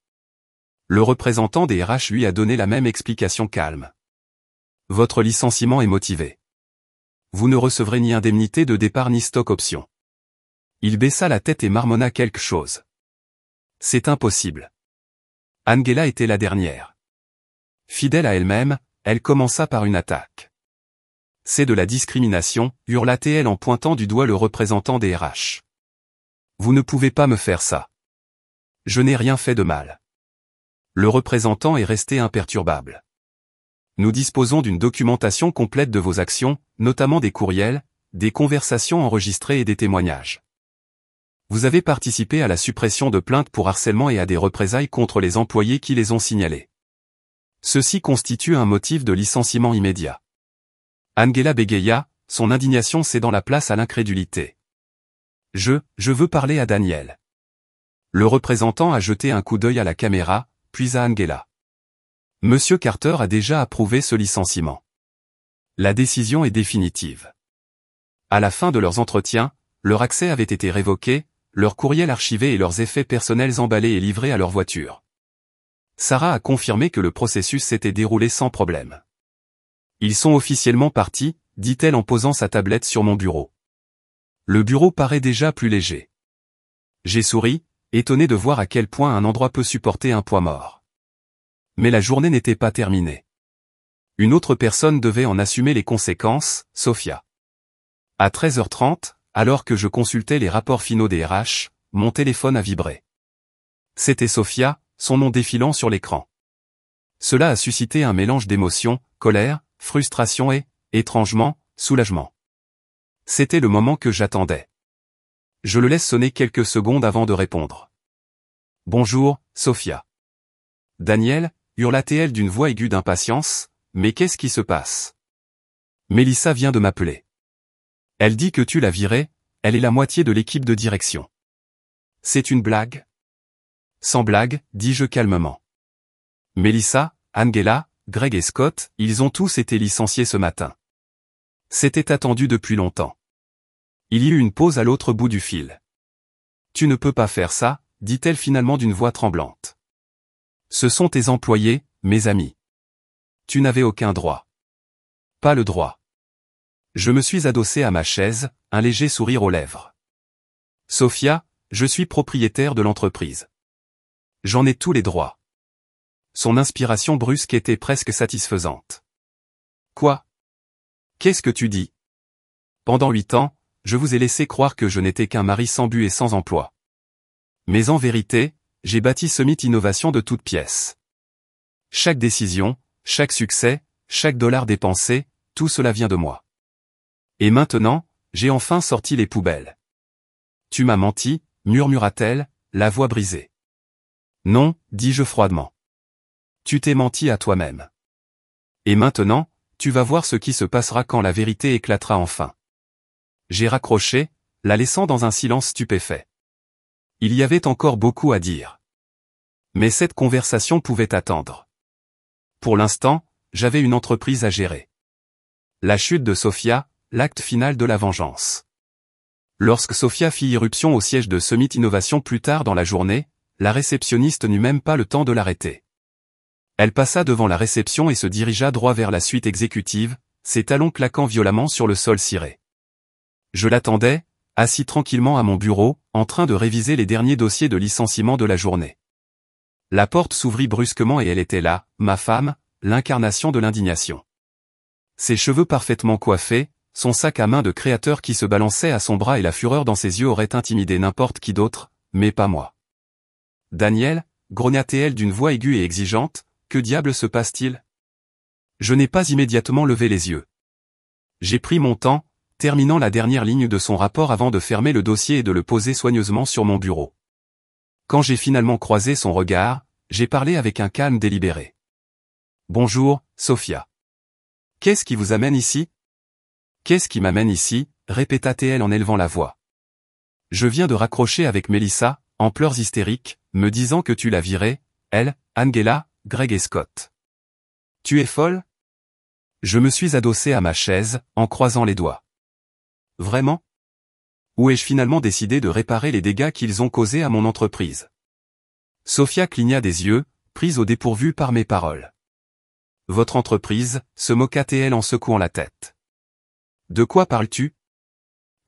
Le représentant des RH lui a donné la même explication calme. Votre licenciement est motivé. Vous ne recevrez ni indemnité de départ ni stock option. Il baissa la tête et marmonna quelque chose. C'est impossible. Angela était la dernière. Fidèle à elle-même, elle commença par une attaque. C'est de la discrimination, hurla-t-elle en pointant du doigt le représentant des RH. Vous ne pouvez pas me faire ça. Je n'ai rien fait de mal. Le représentant est resté imperturbable. Nous disposons d'une documentation complète de vos actions, notamment des courriels, des conversations enregistrées et des témoignages. Vous avez participé à la suppression de plaintes pour harcèlement et à des représailles contre les employés qui les ont signalées. Ceci constitue un motif de licenciement immédiat. Angela bégaya, son indignation cédant la place à l'incrédulité. Je veux parler à Daniel. Le représentant a jeté un coup d'œil à la caméra, puis à Angela. Monsieur Carter a déjà approuvé ce licenciement. La décision est définitive. À la fin de leurs entretiens, leur accès avait été révoqué, leur courriel archivé et leurs effets personnels emballés et livrés à leur voiture. Sarah a confirmé que le processus s'était déroulé sans problème. Ils sont officiellement partis, dit-elle en posant sa tablette sur mon bureau. Le bureau paraît déjà plus léger. J'ai souri, étonné de voir à quel point un endroit peut supporter un poids mort. Mais la journée n'était pas terminée. Une autre personne devait en assumer les conséquences, Sophia. À 13h30, alors que je consultais les rapports finaux des RH, mon téléphone a vibré. C'était Sophia, son nom défilant sur l'écran. Cela a suscité un mélange d'émotions, colère, frustration et, étrangement, soulagement. C'était le moment que j'attendais. Je le laisse sonner quelques secondes avant de répondre. « Bonjour, Sophia. » « Daniel » hurla-t-elle d'une voix aiguë d'impatience, « mais qu'est-ce qui se passe ?»« Mélissa vient de m'appeler. Elle dit que tu l'as virée, elle est la moitié de l'équipe de direction. »« C'est une blague ?»« Sans blague, dis-je calmement. Mélissa, Angela, Greg et Scott, ils ont tous été licenciés ce matin. C'était attendu depuis longtemps. » Il y eut une pause à l'autre bout du fil. « Tu ne peux pas faire ça, dit-elle finalement d'une voix tremblante. Ce sont tes employés, mes amis. Tu n'avais aucun droit. Pas le droit. Je me suis adossé à ma chaise, un léger sourire aux lèvres. Sophia, je suis propriétaire de l'entreprise. J'en ai tous les droits. Son inspiration brusque était presque satisfaisante. Quoi? Qu'est-ce que tu dis? Pendant 8 ans, je vous ai laissé croire que je n'étais qu'un mari sans but et sans emploi. Mais en vérité, j'ai bâti Summit Innovation de toutes pièces. Chaque décision, chaque succès, chaque dollar dépensé, tout cela vient de moi. Et maintenant, j'ai enfin sorti les poubelles. Tu m'as menti, murmura-t-elle, la voix brisée. Non, dis-je froidement. Tu t'es menti à toi-même. Et maintenant, tu vas voir ce qui se passera quand la vérité éclatera enfin. J'ai raccroché, la laissant dans un silence stupéfait. Il y avait encore beaucoup à dire. Mais cette conversation pouvait attendre. Pour l'instant, j'avais une entreprise à gérer. La chute de Sophia, l'acte final de la vengeance. Lorsque Sophia fit irruption au siège de Summit Innovation plus tard dans la journée, la réceptionniste n'eut même pas le temps de l'arrêter. Elle passa devant la réception et se dirigea droit vers la suite exécutive, ses talons claquant violemment sur le sol ciré. Je l'attendais, assis tranquillement à mon bureau, en train de réviser les derniers dossiers de licenciement de la journée. La porte s'ouvrit brusquement et elle était là, ma femme, l'incarnation de l'indignation. Ses cheveux parfaitement coiffés, son sac à main de créateur qui se balançait à son bras et la fureur dans ses yeux auraient intimidé n'importe qui d'autre, mais pas moi. « Daniel » grogna-t-elle d'une voix aiguë et exigeante, « que diable se passe-t-il » Je n'ai pas immédiatement levé les yeux. J'ai pris mon temps, terminant la dernière ligne de son rapport avant de fermer le dossier et de le poser soigneusement sur mon bureau. Quand j'ai finalement croisé son regard, j'ai parlé avec un calme délibéré. « Bonjour, Sophia. Qu'est-ce qui vous amène ici ?»« Qu'est-ce qui m'amène ici ?» répéta-t-elle en élevant la voix. « Je viens de raccrocher avec Mélissa, en pleurs hystériques, me disant que tu l'as virée, elle, Angela, Greg et Scott. Tu es folle ?» Je me suis adossé à ma chaise, en croisant les doigts. « Vraiment ? Ou ai-je finalement décidé de réparer les dégâts qu'ils ont causés à mon entreprise ?» Sophia cligna des yeux, prise au dépourvu par mes paroles. « Votre entreprise » se moqua-t-elle en secouant la tête. « De quoi parles-tu ?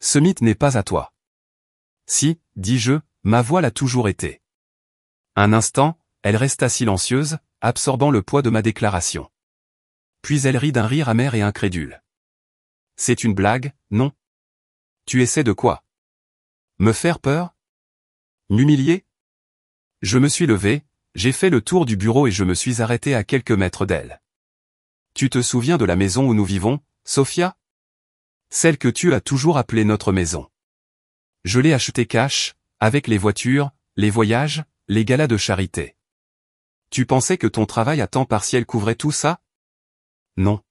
Ce mythe n'est pas à toi. »« Si, dis-je, ma voix l'a toujours été. » Un instant, elle resta silencieuse, absorbant le poids de ma déclaration. Puis elle rit d'un rire amer et incrédule. « C'est une blague, non ? Tu essaies de quoi ? Me faire peur ? M'humilier ? » Je me suis levé, j'ai fait le tour du bureau et je me suis arrêté à quelques mètres d'elle. « Tu te souviens de la maison où nous vivons, Sophia ? Celle que tu as toujours appelée notre maison. Je l'ai achetée cash, avec les voitures, les voyages, les galas de charité. Tu pensais que ton travail à temps partiel couvrait tout ça ? Non.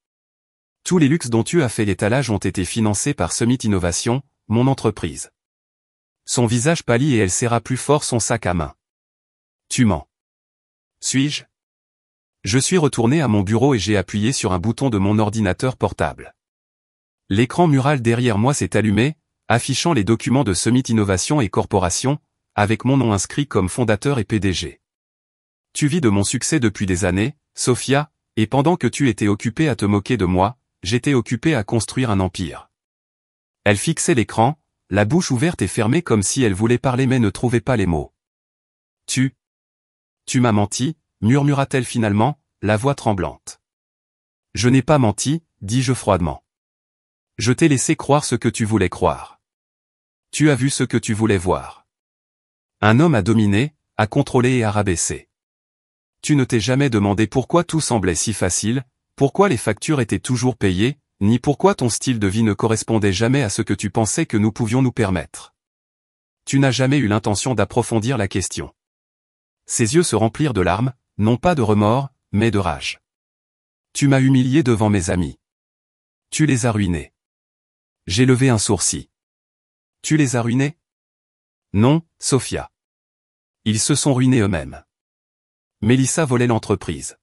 Tous les luxes dont tu as fait l'étalage ont été financés par Summit Innovation, mon entreprise. » Son visage pâlit et elle serra plus fort son sac à main. « Tu mens. » Suis-je ? Je suis retourné à mon bureau et j'ai appuyé sur un bouton de mon ordinateur portable. L'écran mural derrière moi s'est allumé, affichant les documents de Summit Innovation et Corporation, avec mon nom inscrit comme fondateur et PDG. Tu vis de mon succès depuis des années, Sophia, et pendant que tu étais occupée à te moquer de moi, j'étais occupé à construire un empire. Elle fixait l'écran, la bouche ouverte et fermée comme si elle voulait parler mais ne trouvait pas les mots. Tu m'as menti, murmura-t-elle finalement, la voix tremblante. Je n'ai pas menti, dis-je froidement. Je t'ai laissé croire ce que tu voulais croire. Tu as vu ce que tu voulais voir. Un homme à dominer, à contrôler et à rabaisser. Tu ne t'es jamais demandé pourquoi tout semblait si facile, pourquoi les factures étaient toujours payées, ni pourquoi ton style de vie ne correspondait jamais à ce que tu pensais que nous pouvions nous permettre. Tu n'as jamais eu l'intention d'approfondir la question. Ses yeux se remplirent de larmes, non pas de remords, mais de rage. Tu m'as humilié devant mes amis. Tu les as ruinés. J'ai levé un sourcil. Tu les as ruinés? Non, Sophia. Ils se sont ruinés eux-mêmes. Mélissa volait l'entreprise.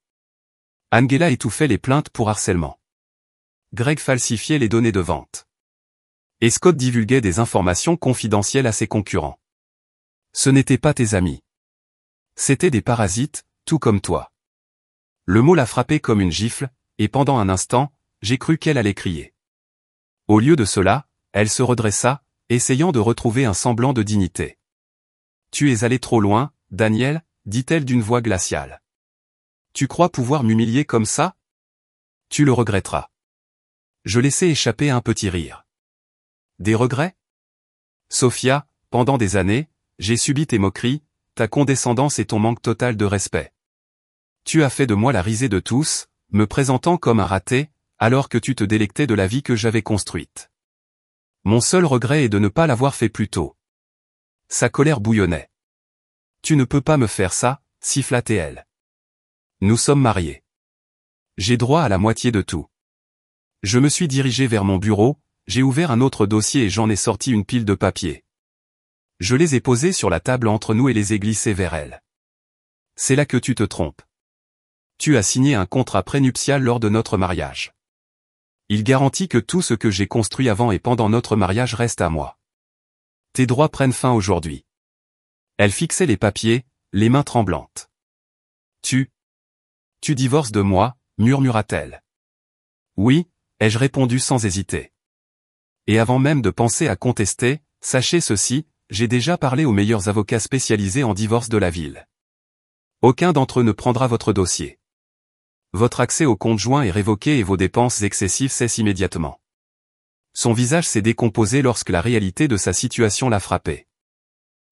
Angela étouffait les plaintes pour harcèlement. Greg falsifiait les données de vente. Et Scott divulguait des informations confidentielles à ses concurrents. Ce n'étaient pas tes amis. C'étaient des parasites, tout comme toi. Le mot l'a frappé comme une gifle, et pendant un instant, j'ai cru qu'elle allait crier. Au lieu de cela, elle se redressa, essayant de retrouver un semblant de dignité. Tu es allé trop loin, Daniel, dit-elle d'une voix glaciale. Tu crois pouvoir m'humilier comme ça? Tu le regretteras. Je laissai échapper un petit rire. Des regrets? Sophia, pendant des années, j'ai subi tes moqueries, ta condescendance et ton manque total de respect. Tu as fait de moi la risée de tous, me présentant comme un raté, alors que tu te délectais de la vie que j'avais construite. Mon seul regret est de ne pas l'avoir fait plus tôt. Sa colère bouillonnait. Tu ne peux pas me faire ça, siffla-t-elle. Nous sommes mariés. J'ai droit à la moitié de tout. Je me suis dirigé vers mon bureau, j'ai ouvert un autre dossier et j'en ai sorti une pile de papiers. Je les ai posés sur la table entre nous et les ai glissés vers elle. C'est là que tu te trompes. Tu as signé un contrat prénuptial lors de notre mariage. Il garantit que tout ce que j'ai construit avant et pendant notre mariage reste à moi. Tes droits prennent fin aujourd'hui. Elle fixait les papiers, les mains tremblantes. Tu divorces de moi, murmura-t-elle. Oui, ai-je répondu sans hésiter. Et avant même de penser à contester, sachez ceci, j'ai déjà parlé aux meilleurs avocats spécialisés en divorce de la ville. Aucun d'entre eux ne prendra votre dossier. Votre accès au compte joint est révoqué et vos dépenses excessives cessent immédiatement. Son visage s'est décomposé lorsque la réalité de sa situation l'a frappé.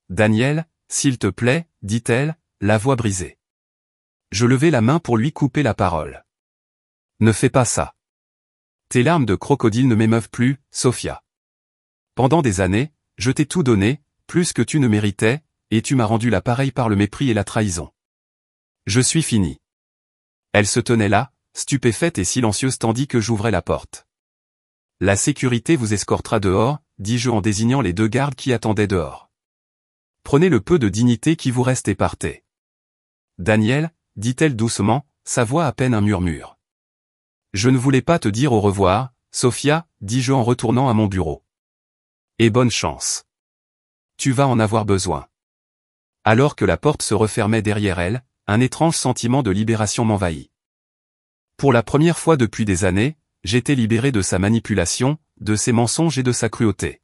Daniel, s'il te plaît, dit-elle, la voix brisée. Je levai la main pour lui couper la parole. Ne fais pas ça. Tes larmes de crocodile ne m'émeuvent plus, Sophia. Pendant des années, je t'ai tout donné, plus que tu ne méritais, et tu m'as rendu l'appareil par le mépris et la trahison. Je suis fini. Elle se tenait là, stupéfaite et silencieuse tandis que j'ouvrais la porte. La sécurité vous escortera dehors, dis-je en désignant les 2 gardes qui attendaient dehors. Prenez le peu de dignité qui vous reste et partez. Daniel, dit-elle doucement, sa voix à peine un murmure. Je ne voulais pas te dire au revoir, Sophia, dis-je en retournant à mon bureau. Et bonne chance. Tu vas en avoir besoin. Alors que la porte se refermait derrière elle, un étrange sentiment de libération m'envahit. Pour la première fois depuis des années, j'étais libéré de sa manipulation, de ses mensonges et de sa cruauté.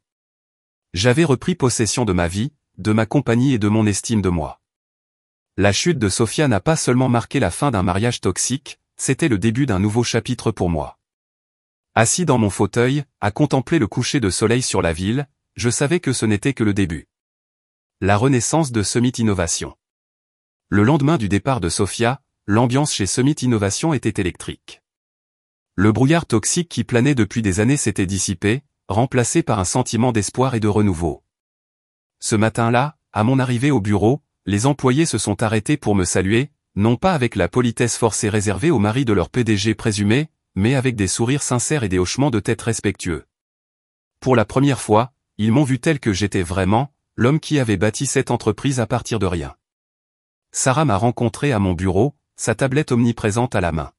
J'avais repris possession de ma vie, de ma compagnie et de mon estime de moi. La chute de Sophia n'a pas seulement marqué la fin d'un mariage toxique, c'était le début d'un nouveau chapitre pour moi. Assis dans mon fauteuil, à contempler le coucher de soleil sur la ville, je savais que ce n'était que le début. La renaissance de Summit Innovation. Le lendemain du départ de Sophia, l'ambiance chez Summit Innovation était électrique. Le brouillard toxique qui planait depuis des années s'était dissipé, remplacé par un sentiment d'espoir et de renouveau. Ce matin-là, à mon arrivée au bureau, les employés se sont arrêtés pour me saluer, non pas avec la politesse forcée réservée au mari de leur PDG présumé, mais avec des sourires sincères et des hochements de tête respectueux. Pour la première fois, ils m'ont vu tel que j'étais vraiment, l'homme qui avait bâti cette entreprise à partir de rien. Sarah m'a rencontré à mon bureau, sa tablette omniprésente à la main.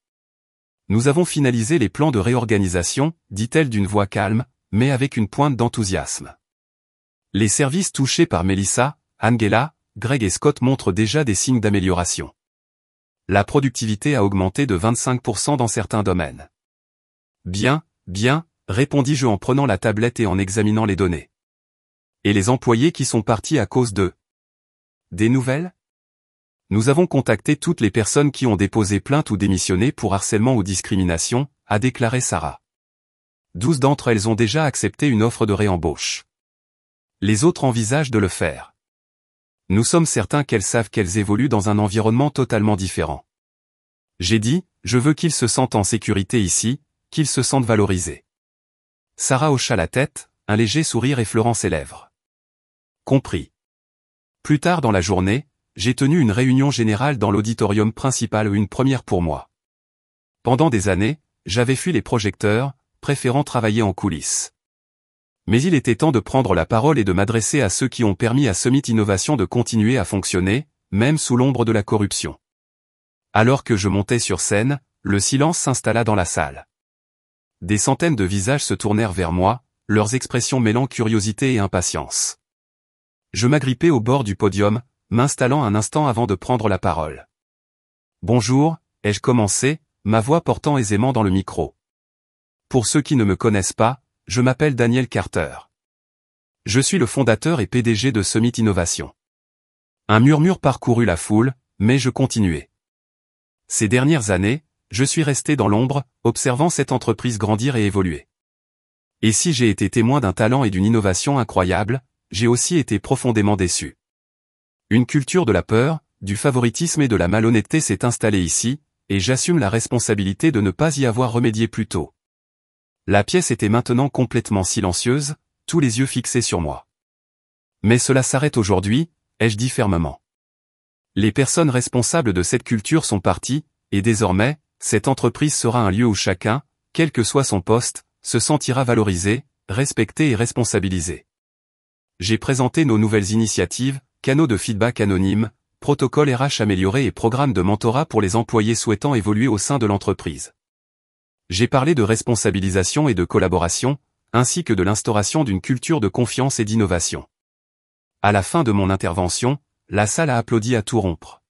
Nous avons finalisé les plans de réorganisation, dit-elle d'une voix calme, mais avec une pointe d'enthousiasme. Les services touchés par Mélissa, Angela, Greg et Scott montrent déjà des signes d'amélioration. La productivité a augmenté de 25% dans certains domaines. Bien, répondis-je en prenant la tablette et en examinant les données. Et les employés qui sont partis à cause d'eux? Des nouvelles? Nous avons contacté toutes les personnes qui ont déposé plainte ou démissionné pour harcèlement ou discrimination, a déclaré Sarah. 12 d'entre elles ont déjà accepté une offre de réembauche. Les autres envisagent de le faire. Nous sommes certains qu'elles savent qu'elles évoluent dans un environnement totalement différent. J'ai dit, je veux qu'ils se sentent en sécurité ici, qu'ils se sentent valorisés. Sarah hocha la tête, un léger sourire effleurant ses lèvres. Compris. Plus tard dans la journée, j'ai tenu une réunion générale dans l'auditorium principal, une première pour moi. Pendant des années, j'avais fui les projecteurs, préférant travailler en coulisses. Mais il était temps de prendre la parole et de m'adresser à ceux qui ont permis à Summit Innovation de continuer à fonctionner, même sous l'ombre de la corruption. Alors que je montais sur scène, le silence s'installa dans la salle. Des centaines de visages se tournèrent vers moi, leurs expressions mêlant curiosité et impatience. Je m'agrippai au bord du podium, m'installant un instant avant de prendre la parole. « Bonjour », ai-je commencé, ma voix portant aisément dans le micro. Pour ceux qui ne me connaissent pas, je m'appelle Daniel Carter. Je suis le fondateur et PDG de Summit Innovation. Un murmure parcourut la foule, mais je continuai. Ces dernières années, je suis resté dans l'ombre, observant cette entreprise grandir et évoluer. Et si j'ai été témoin d'un talent et d'une innovation incroyable, j'ai aussi été profondément déçu. Une culture de la peur, du favoritisme et de la malhonnêteté s'est installée ici, et j'assume la responsabilité de ne pas y avoir remédié plus tôt. La pièce était maintenant complètement silencieuse, tous les yeux fixés sur moi. Mais cela s'arrête aujourd'hui, ai-je dit fermement. Les personnes responsables de cette culture sont parties, et désormais, cette entreprise sera un lieu où chacun, quel que soit son poste, se sentira valorisé, respecté et responsabilisé. J'ai présenté nos nouvelles initiatives, canaux de feedback anonymes, protocoles RH améliorés et programmes de mentorat pour les employés souhaitant évoluer au sein de l'entreprise. J'ai parlé de responsabilisation et de collaboration, ainsi que de l'instauration d'une culture de confiance et d'innovation. À la fin de mon intervention, la salle a applaudi à tout rompre.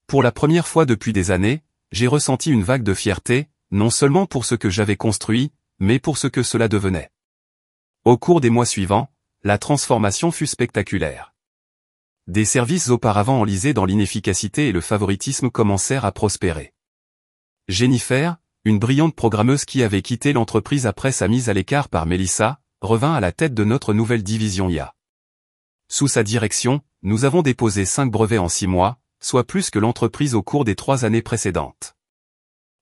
Pour la première fois depuis des années, j'ai ressenti une vague de fierté, non seulement pour ce que j'avais construit, mais pour ce que cela devenait. Au cours des mois suivants, la transformation fut spectaculaire. Des services auparavant enlisés dans l'inefficacité et le favoritisme commencèrent à prospérer. Jennifer, une brillante programmeuse qui avait quitté l'entreprise après sa mise à l'écart par Melissa, revint à la tête de notre nouvelle division IA. Sous sa direction, nous avons déposé 5 brevets en 6 mois, soit plus que l'entreprise au cours des 3 années précédentes.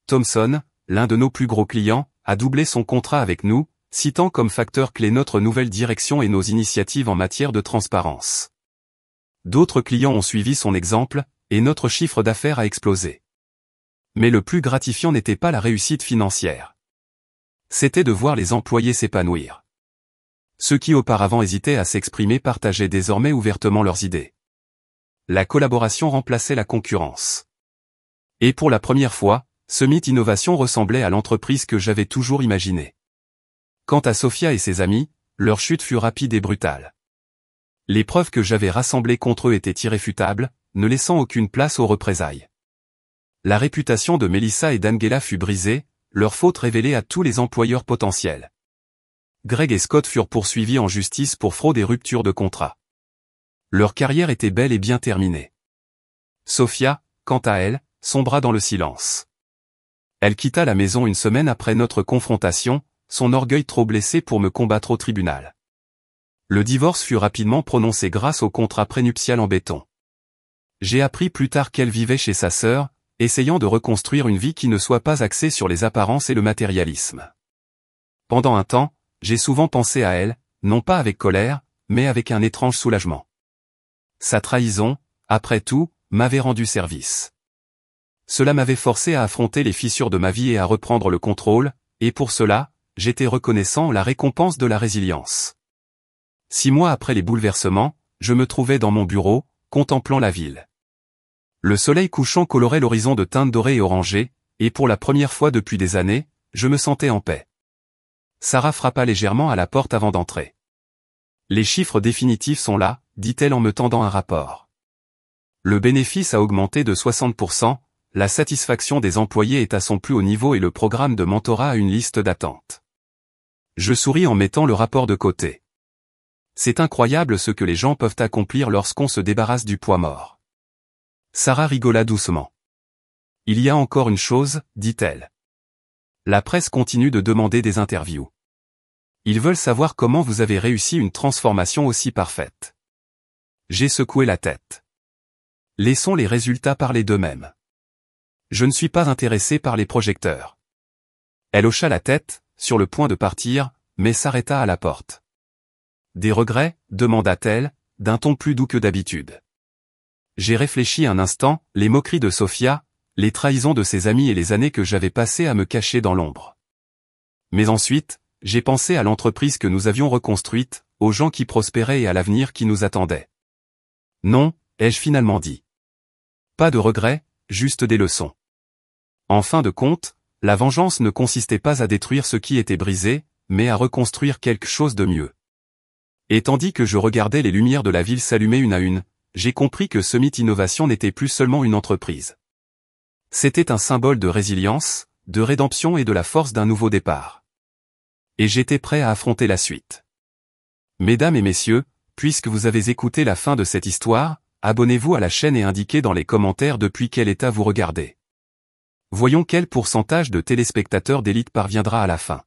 Thomson, l'un de nos plus gros clients, a doublé son contrat avec nous, citant comme facteur clé notre nouvelle direction et nos initiatives en matière de transparence. D'autres clients ont suivi son exemple, et notre chiffre d'affaires a explosé. Mais le plus gratifiant n'était pas la réussite financière. C'était de voir les employés s'épanouir. Ceux qui auparavant hésitaient à s'exprimer partageaient désormais ouvertement leurs idées. La collaboration remplaçait la concurrence. Et pour la première fois, Summit Innovation ressemblait à l'entreprise que j'avais toujours imaginée. Quant à Sophia et ses amis, leur chute fut rapide et brutale. Les preuves que j'avais rassemblées contre eux étaient irréfutables, ne laissant aucune place aux représailles. La réputation de Melissa et d'Angela fut brisée, leur faute révélée à tous les employeurs potentiels. Greg et Scott furent poursuivis en justice pour fraude et rupture de contrat. Leur carrière était belle et bien terminée. Sophia, quant à elle, sombra dans le silence. Elle quitta la maison une semaine après notre confrontation, son orgueil trop blessé pour me combattre au tribunal. Le divorce fut rapidement prononcé grâce au contrat prénuptial en béton. J'ai appris plus tard qu'elle vivait chez sa sœur, essayant de reconstruire une vie qui ne soit pas axée sur les apparences et le matérialisme. Pendant un temps, j'ai souvent pensé à elle, non pas avec colère, mais avec un étrange soulagement. Sa trahison, après tout, m'avait rendu service. Cela m'avait forcé à affronter les fissures de ma vie et à reprendre le contrôle, et pour cela, j'étais reconnaissant la récompense de la résilience. 6 mois après les bouleversements, je me trouvais dans mon bureau, contemplant la ville. Le soleil couchant colorait l'horizon de teintes dorées et orangées, et pour la première fois depuis des années, je me sentais en paix. Sarah frappa légèrement à la porte avant d'entrer. Les chiffres définitifs sont là, dit-elle en me tendant un rapport. Le bénéfice a augmenté de 60%, la satisfaction des employés est à son plus haut niveau et le programme de mentorat a une liste d'attente. Je souris en mettant le rapport de côté. C'est incroyable ce que les gens peuvent accomplir lorsqu'on se débarrasse du poids mort. Sarah rigola doucement. Il y a encore une chose, dit-elle. La presse continue de demander des interviews. Ils veulent savoir comment vous avez réussi une transformation aussi parfaite. J'ai secoué la tête. Laissons les résultats parler d'eux-mêmes. Je ne suis pas intéressé par les projecteurs. Elle hocha la tête, sur le point de partir, mais s'arrêta à la porte. Des regrets, demanda-t-elle, d'un ton plus doux que d'habitude. J'ai réfléchi un instant, les moqueries de Sophia, les trahisons de ses amis et les années que j'avais passées à me cacher dans l'ombre. Mais ensuite, j'ai pensé à l'entreprise que nous avions reconstruite, aux gens qui prospéraient et à l'avenir qui nous attendait. Non, ai-je finalement dit. Pas de regrets, juste des leçons. En fin de compte, la vengeance ne consistait pas à détruire ce qui était brisé, mais à reconstruire quelque chose de mieux. Et tandis que je regardais les lumières de la ville s'allumer une à une, j'ai compris que Summit Innovation n'était plus seulement une entreprise. C'était un symbole de résilience, de rédemption et de la force d'un nouveau départ. Et j'étais prêt à affronter la suite. Mesdames et messieurs, puisque vous avez écouté la fin de cette histoire, abonnez-vous à la chaîne et indiquez dans les commentaires depuis quel état vous regardez. Voyons quel pourcentage de téléspectateurs d'élite parviendra à la fin.